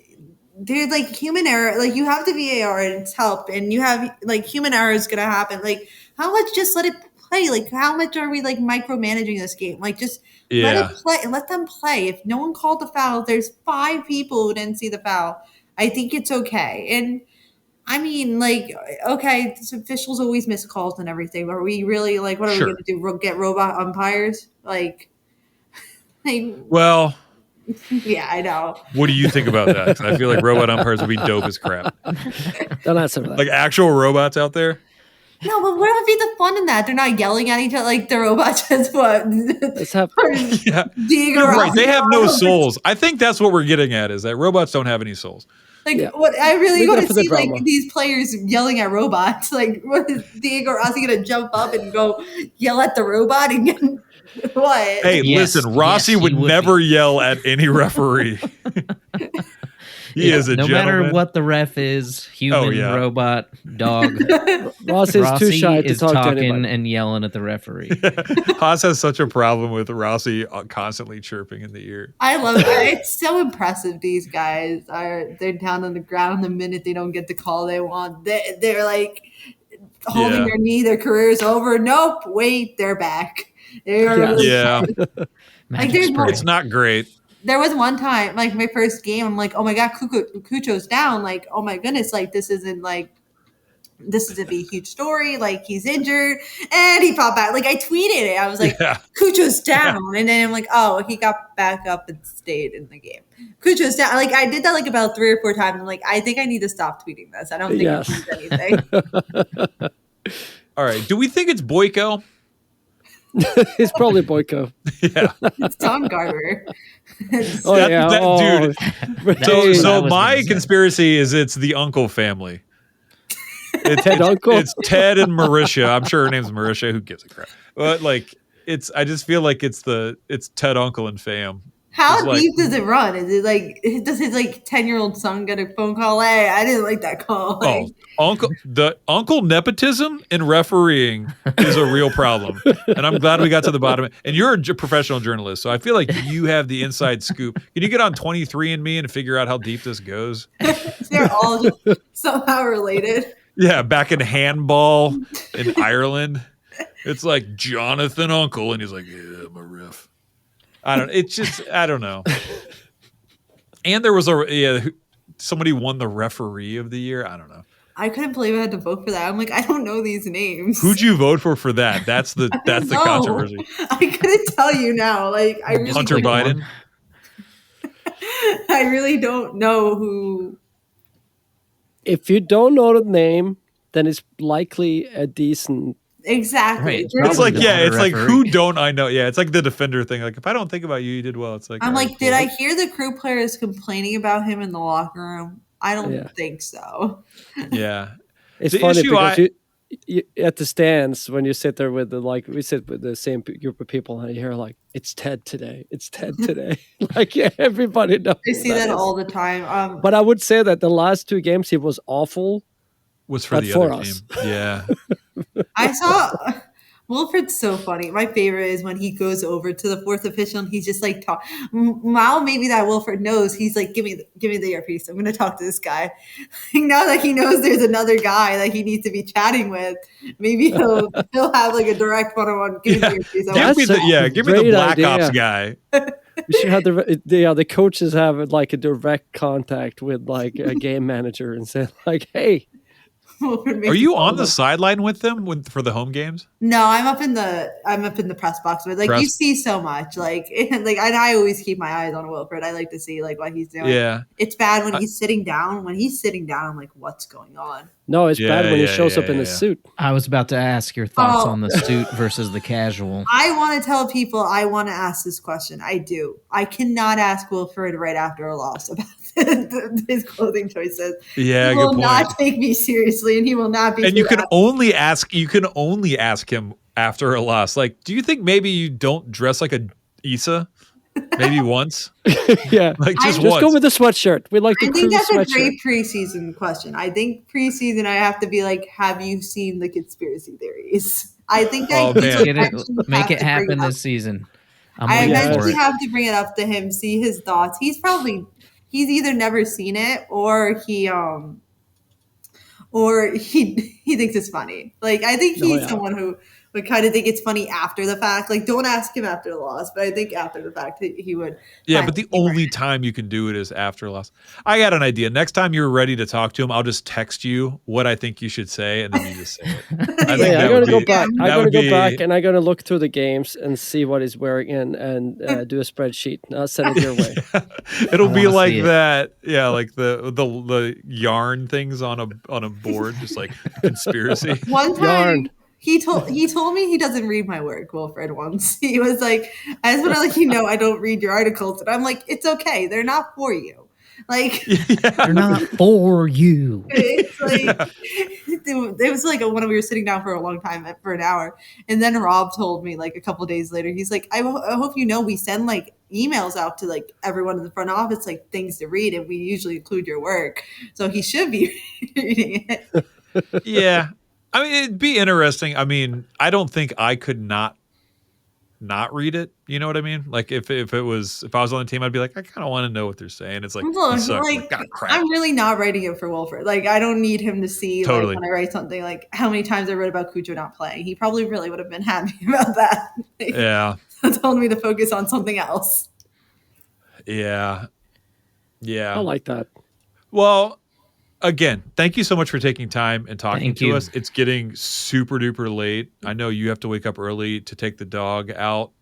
dude, like human error, like you have the VAR and it's help, and you have like human error is going to happen. Like, how much just let it play? Like, how much are we like micromanaging this game? Like, just let it play, let them play. If no one called the foul, there's 5 people who didn't see the foul. I think it's okay. And I mean, like, okay, officials always miss calls and everything. Are we really like, what are we going to do? Get robot umpires? Like, well, yeah, I know. What do you think about that? I feel like robot umpires would be dope as crap. Don't answer that. Like actual robots out there? No, but what would be the fun in that? They're not yelling at each other like the robot just what? Let's have right. They have no souls. I think that's what we're getting at is that robots don't have any souls. Like what I really want to see like these players yelling at robots. Like what is Diego Rossi gonna jump up and go yell at the robot and get what? Hey, listen, Rossi would never yell at any referee. He is a no gentleman. Matter what the ref is, human, robot, dog. Rossi is too shy to talk to anybody. And yelling at the referee. Haas has such a problem with Rossi constantly chirping in the ear. I love it. It's so impressive. These guys they're down on the ground the minute they don't get the call they want. They're like holding their knee. Their career's over. Nope. Wait, they're back. Like it's not great. There was one time, like my first game, I'm like, oh my God, Cucho's down. Like, oh my goodness, like this isn't like this is to be a huge story. Like, he's injured, and he popped back. Like, I tweeted it. I was like, Cucho's down. Yeah. And then I'm like, oh, he got back up and stayed in the game. Cucho's down. Like, I did that like about 3 or 4 times. I'm like, I think I need to stop tweeting this. I don't think it means anything. All right. Do we think it's Boyko? It's probably Boyko. Yeah. It's Tom Garber. Dude. Hey, so my conspiracy is it's the Uncle family. It's Ted and Marisha. I'm sure her name's Marisha. Who gives a crap? But like, I just feel like it's Ted, Uncle, and fam. How deep does it run? Is it like, does his like 10-year-old son get a phone call? Hey, I didn't like that call. Like, uncle nepotism in refereeing is a real problem, and I'm glad we got to the bottom of it. And you're a professional journalist, so I feel like you have the inside scoop. Can you get on 23andMe and figure out how deep this goes? They're all just somehow related. Yeah, back in handball in Ireland, it's like Jonathan Uncle, and he's like, yeah, I'm a ref. I don't know. And there was somebody won the referee of the year. I don't know. I couldn't believe I had to vote for that. I'm like, I don't know these names. Who'd you vote for that? That's the controversy. I couldn't tell you now. Like, I really Hunter Biden. I really don't know who. If you don't know the name, then it's likely a decent. Exactly. Right. It's like who don't I know? Yeah, it's like the defender thing. Like, if I don't think about you, you did well. It's like, I'm like, did I hear the crew players complaining about him in the locker room? I don't think so. Yeah, it's funny because you at the stands when you sit there with we sit with the same group of people and you hear like, it's Ted today. It's Ted today. Like, everybody knows. I see that all the time. But I would say that the last 2 games he was awful. Was for the other team. Yeah. I saw Wilfred's so funny. My favorite is when he goes over to the 4th official and he's just like, Mal, maybe that Wilfred knows. He's like, give me the earpiece. I'm going to talk to this guy. Now that he knows there's another guy that he needs to be chatting with, maybe he'll have like a direct one-on-one. Give me the earpiece. Give me the Black Ops guy. We should have the coaches have like a direct contact with like a game manager and say like, hey. Are you on the sideline with them for the home games? No, I'm up in the press box, but like you see so much, and I always keep my eyes on Wilfred. I like to see like what he's doing. Yeah, it's bad when he's sitting down. When he's sitting down, I'm like, what's going on? No, it's bad when he shows up in a suit. I was about to ask your thoughts on the suit versus the casual. I want to tell people I want to ask this question. I do. I cannot ask Wilfred right after a loss about his clothing choices. Yeah, he will not take me seriously, and he will not be. And you can only ask him after a loss. Like, do you think maybe you don't dress like a Issa? Maybe once. Yeah, like just go with the sweatshirt. We like the crew sweatshirt. I think that's a great preseason question. I think preseason I have to be like, have you seen the conspiracy theories? I think make it happen this season. I eventually have to bring it up to him, see his thoughts. He's either never seen it or he thinks it's funny. Like, I think he's someone who would kind of think it's funny after the fact. Like, don't ask him after the loss, but I think after the fact he would. Yeah, but the only time you can do it is after a loss. I got an idea. Next time you're ready to talk to him, I'll just text you what I think you should say, and then you just say it. I'm going to go back. I'm going to go back, and I'm going to look through the games and see what he's wearing and do a spreadsheet. I'll send it your way. It'll be like that. Yeah, like the yarn things on a board, just like conspiracy. One time. Yarn. He told me he doesn't read my work, Wilfred, once. He was like, I just want to let you know I don't read your articles. And I'm like, it's okay. They're not for you. Like, they're not for you. It's like, it was like when we were sitting down for a long time, for an hour. And then Rob told me like a couple of days later, he's like, I hope you know we send like emails out to like everyone in the front office, like things to read. And we usually include your work. So he should be reading it. Yeah. I mean, it'd be interesting. I mean, I don't think I could not read it. You know what I mean? Like if I was on the team, I'd be like, I kind of want to know what they're saying. It's like, crap. I'm really not writing it for Wilfred. Like, I don't need him to see like, when I write something, like how many times I read about Cucho not playing. He probably really would have been happy about that. Yeah. Told me to focus on something else. Yeah. Yeah. I like that. Well, again, thank you so much for taking time and talking to us. It's getting super duper late. I know you have to wake up early to take the dog out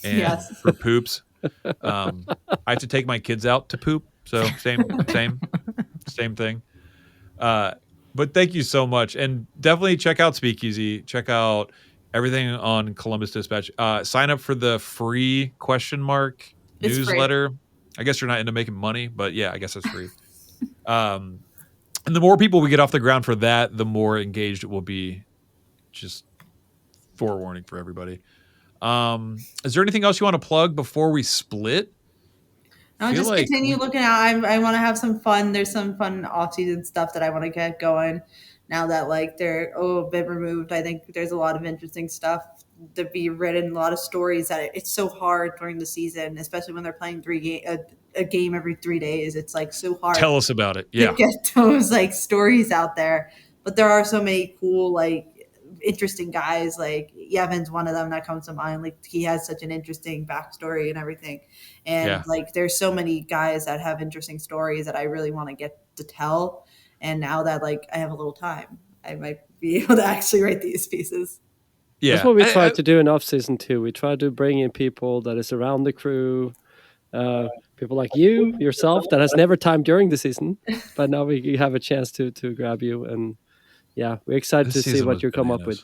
and for poops. I have to take my kids out to poop. So same thing. But thank you so much. And definitely check out Speakeasy. Check out everything on Columbus Dispatch. Sign up for the free ? Newsletter. Free. I guess you're not into making money, but yeah, I guess that's free. And the more people we get off the ground for that, the more engaged it will be. Just forewarning for everybody. Is there anything else you want to plug before we split? No, just continue looking out. I want to have some fun. There's some fun off-season stuff that I want to get going now that like they're a bit removed. I think there's a lot of interesting stuff to be written, a lot of stories that it's so hard during the season, especially when they're playing a game every 3 days. It's like so hard. Tell us about it. Yeah. To get those like stories out there. But there are so many cool, like interesting guys. Like Evan's one of them that comes to mind. Like he has such an interesting backstory and everything. And like there's so many guys that have interesting stories that I really want to get to tell. And now that like I have a little time, I might be able to actually write these pieces. Yeah. That's what we try to do in off-season too. We try to bring in people that is around the crew, people like yourself, that has never time during the season, but now we have a chance to grab you. And yeah, we're excited to see what you come up with.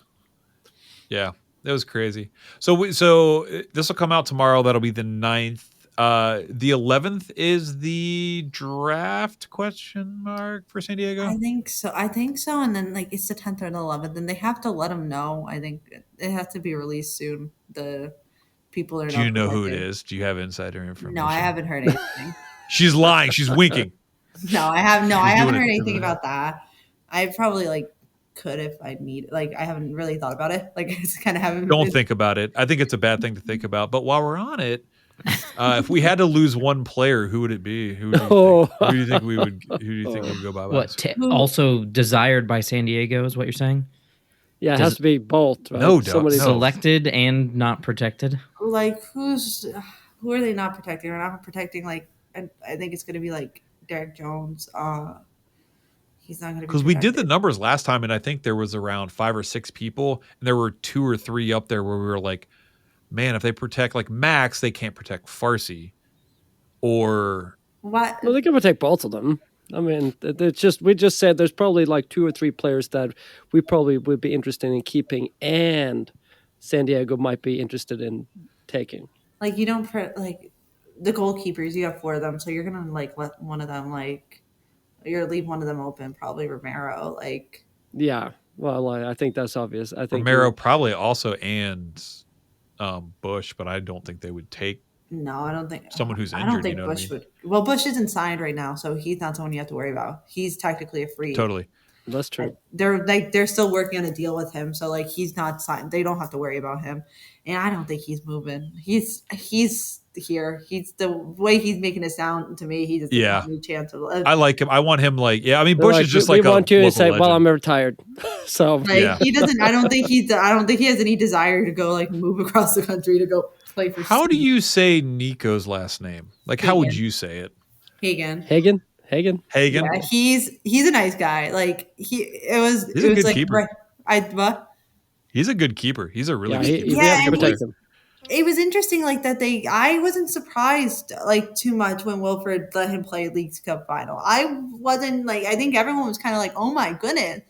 Yeah, that was crazy. So this will come out tomorrow. That'll be the 9th. The 11th is the draft ? For San Diego. I think so. And then like it's the 10th or the 11th, and they have to let them know. I think it has to be released soon. The people are. Do you know who it is? Do you have insider information? No, I haven't heard anything. She's lying. She's winking. No, I haven't heard anything about that. I probably like could if I need. Like I haven't really thought about it. Like it's kind of haven't. Don't think about it. I think it's a bad thing to think about. But while we're on it. If we had to lose one player, who would it be? Who do you think we would go by? What? Also desired by San Diego is what you're saying? Yeah, it has to be both. Right? No, somebody selected and not protected. Like who are they not protecting? They're not protecting. Like I think it's going to be like Derek Jones. He's not going to be because we did the numbers last time, and I think there was around 5 or 6 people, and there were 2 or 3 up there where we were like. Man, if they protect like Max, they can't protect Farsi. Or what? Well, they can protect both of them. I mean, we just said there's probably like 2 or 3 players that we probably would be interested in keeping, and San Diego might be interested in taking. Like you don't like the goalkeepers. You have 4 of them, so you're gonna like let one of them you're leave one of them open. Probably Romero. Like yeah, well, I think that's obvious. I think Romero probably also and. Bush, but I don't think they would take. No, I don't think someone who's injured. I don't think Bush would. Well, Bush isn't signed right now, so he's not someone you have to worry about. He's technically a free. Totally, that's true. They're still working on a deal with him, so like he's not signed. They don't have to worry about him, and I don't think he's moving. He's here. He's the way he's making it sound to me. He doesn't have any chance of. I like him. I want him. Like Bush is just we like want you to say, legend. "Well, I'm retired." So he doesn't. I don't think he has any desire to go like move across the country to go play for. How do you say Nico's last name? Like Hagen. How would you say it? Hagen. Yeah, he's a nice guy. Like he's a good like keeper. What? He's a good keeper. He's a really good keeper. We have to protect him. It was interesting, like that I wasn't surprised like too much when Wilfred let him play Leagues Cup final. I wasn't like I think everyone was kind of like, oh my goodness.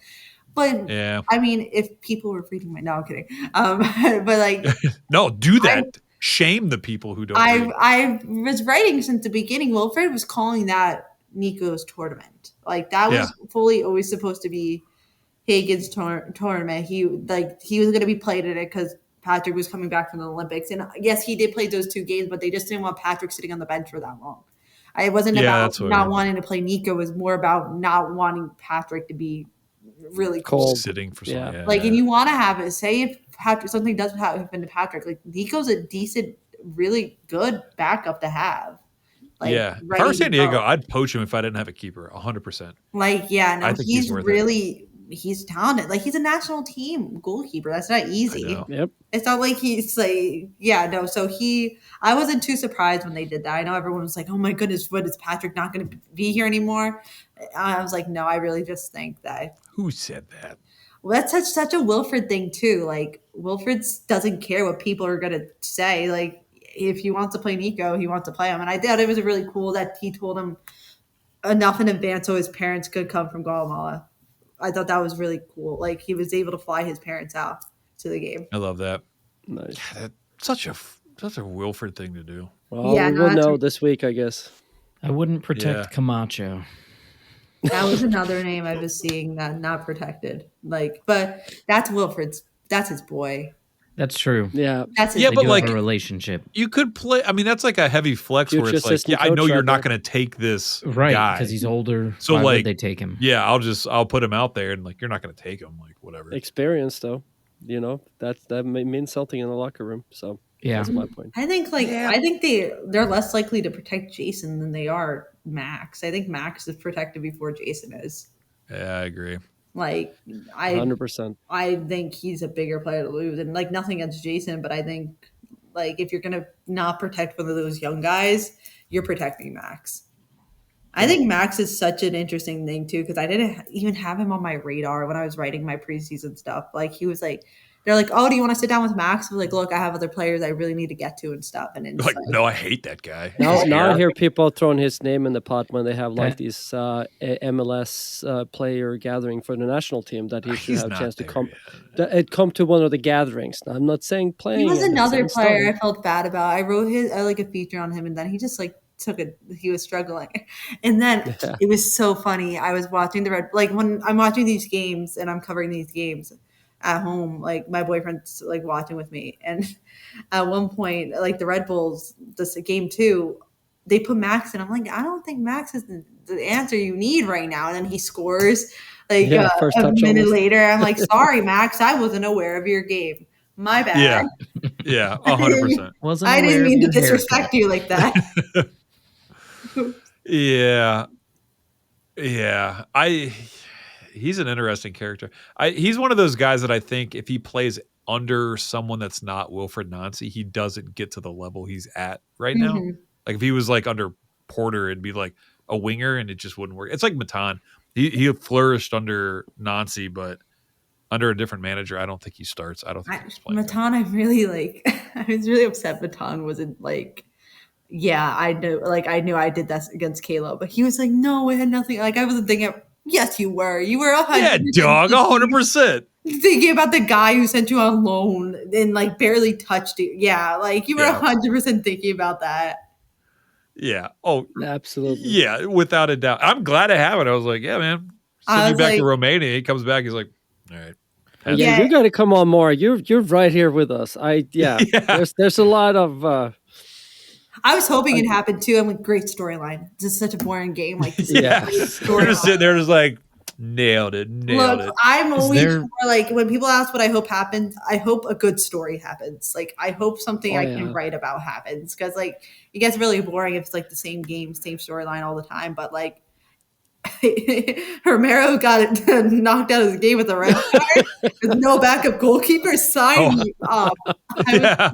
But I mean, if people were reading I'm kidding. But like no, do that. Shame the people who don't. I was writing since the beginning. Wilfred was calling that Nico's tournament. Like that was fully always supposed to be Hagen's tournament. He was going to be played in it because Patrick was coming back from the Olympics. And yes, he did play those 2 games, but they just didn't want Patrick sitting on the bench for that long. It wasn't about not wanting to play Nico. It was more about not wanting Patrick to be really cold. Sitting for and you want to have it. Say if Patrick, something does happen to Patrick, like Nico's a decent, really good backup to have. Like, if I were San Diego, I'd poach him if I didn't have a keeper, 100%. Like, he's really he's talented. Like, he's a national team goalkeeper. That's not easy. Yep. It's not like he's like, So I wasn't too surprised when they did that. I know everyone was like, oh my goodness, what, is Patrick not going to be here anymore? I was like, no, I really just think that. Who said that? Well, that's such a Wilfred thing too. Like, Wilfred doesn't care what people are going to say. Like, if he wants to play Nico, he wants to play him. And I thought it was really cool that he told him enough in advance so his parents could come from Guatemala. I thought that was really cool. Like, he was able to fly his parents out to the game. I love that. Nice. God, that's such a Wilfred thing to do. Well, we will know this week, I guess. I wouldn't protect Camacho. That was another name I was seeing that not protected. Like, but that's Wilfred's. That's his boy. That's true. Yeah. That's his but like a relationship. You could play. I mean, that's like a heavy flex where it's like, I know you're not going to take this guy because he's older. So why like, would they take him? Yeah, I'll put him out there, and like, you're not going to take him. Like, whatever. Experience, though. You know, that means something in the locker room. So that's my point. I think I think they're less likely to protect Jason than they are Max. I think Max is protected before Jason is. Yeah, I agree. Like, 100%. I think he's a bigger player to lose, and like, nothing against Jason, but I think like, if you're gonna not protect one of those young guys, you're protecting Max. I think Max is such an interesting thing too, because I didn't even have him on my radar when I was writing my preseason stuff. Like, he was like, they're like, oh, do you want to sit down with Max? I was like, look, I have other players I really need to get to and stuff. And it's like, no, I hate that guy. Now I hear people throwing his name in the pot when they have like these MLS player gathering for the national team that he should have a chance to come to one of the gatherings. Now, I'm not saying playing. He was another player I felt bad about. I wrote a feature on him, and then he just like he was struggling. And then it was so funny. I was watching when I'm watching these games and I'm covering these games at home, like my boyfriend's like watching with me, and at one point, like the Red Bulls, this game 2, they put Max in. I'm like, I don't think Max is the answer you need right now. And then he scores like a minute later. I'm like, sorry, Max, I wasn't aware of your game. My bad. Yeah, 100%. I didn't mean to disrespect you like that. Yeah. He's an interesting character. He's one of those guys that I think if he plays under someone that's not Wilfred Nancy, he doesn't get to the level he's at right now. Like, if he was like under Porter, it'd be like a winger and it just wouldn't work. It's like Matan. He flourished under Nancy, but under a different manager, I don't think he starts. I don't think he's playing. Matan, I'm really like, I was really upset Matan wasn't like, I knew I did that against Kayla, but he was like, no, it had nothing. Like, I wasn't thinking, yes, you were. You were 100%. Yeah, dog, 100%. Thinking about the guy who sent you on loan and like barely touched you. Yeah, like you were 100% thinking about that. Yeah. Oh, absolutely. Yeah, without a doubt. I'm glad to have it. I was like, yeah, man. Send you back to Romania. He comes back. He's like, all right. You got to come on more. You're right here with us. There's a lot of. I was hoping it happened too. I'm like, great storyline. This is such a boring game. Like, we're just sitting there, just like, nailed it. I'm always more like, when people ask what I hope happens, I hope a good story happens. Like, I hope something I can write about happens, because like, it gets really boring if it's like the same game, same storyline all the time. But like, Romero got knocked out of the game with a red card with no backup goalkeeper. Sign me up. I was like,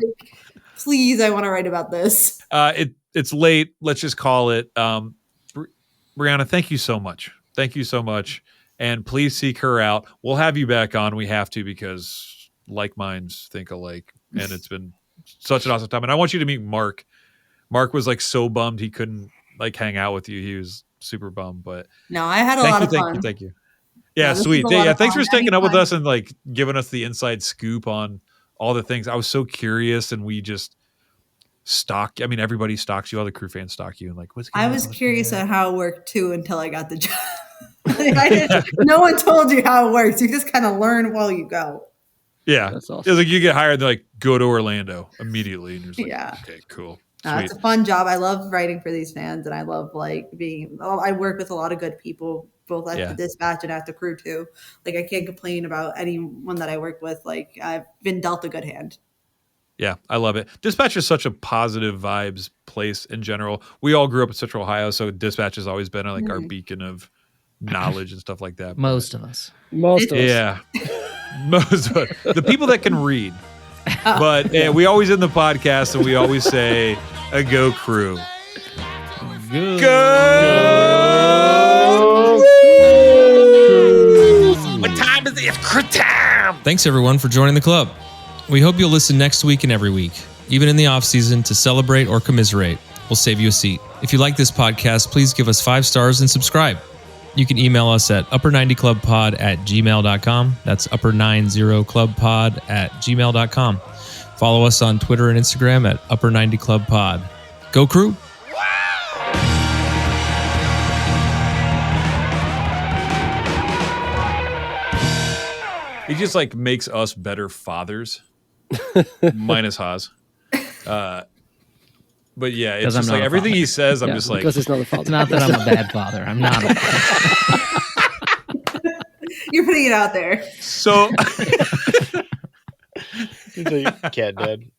please, I want to write about this. It's late. Let's just call it. Brianna, thank you so much. Thank you so much. And please seek her out. We'll have you back on. We have to, because like minds think alike. And it's been such an awesome time. And I want you to meet Mark. Mark was like so bummed he couldn't like hang out with you. He was super bummed. But no, I had a lot of fun. Thank you. Yeah, sweet. Yeah, thanks for sticking up with us and like giving us the inside scoop on all the things. I was so curious, and we just stalk. I mean, everybody stalks you. All the crew fans stalk you, and like, what's going on? I was curious on how it worked too until I got the job. No one told you how it works. You just kind of learn while you go. Yeah, that's awesome. It's like you get hired, they're like, go to Orlando immediately, and you're just like, okay, cool. It's a fun job. I love writing for these fans, and I love like I work with a lot of good people, both at the Dispatch and at the Crew too. Like, I can't complain about anyone that I work with. Like, I've been dealt a good hand. Yeah, I love it. Dispatch is such a positive vibes place in general. We all grew up in Central Ohio, so Dispatch has always been like our beacon of knowledge and stuff like that. Most of us. Most of us. Yeah. Most of us. The people that can read. But we always end the podcast and we always say, a go crew. Go! What time is it? It's crit time! Thanks, everyone, for joining the club. We hope you'll listen next week and every week, even in the off-season, to celebrate or commiserate. We'll save you a seat. If you like this podcast, please give us 5 stars and subscribe. You can email us at upper90clubpod@gmail.com. That's upper90clubpod@gmail.com. Follow us on Twitter and Instagram at upper90clubpod. Go Crew! He just like makes us better fathers, minus Haas. But yeah, it's just like everything he says, I'm just like, because it's not a father. It's not that I'm a bad father. I'm not a father. You're putting it out there. So He's like cat dad.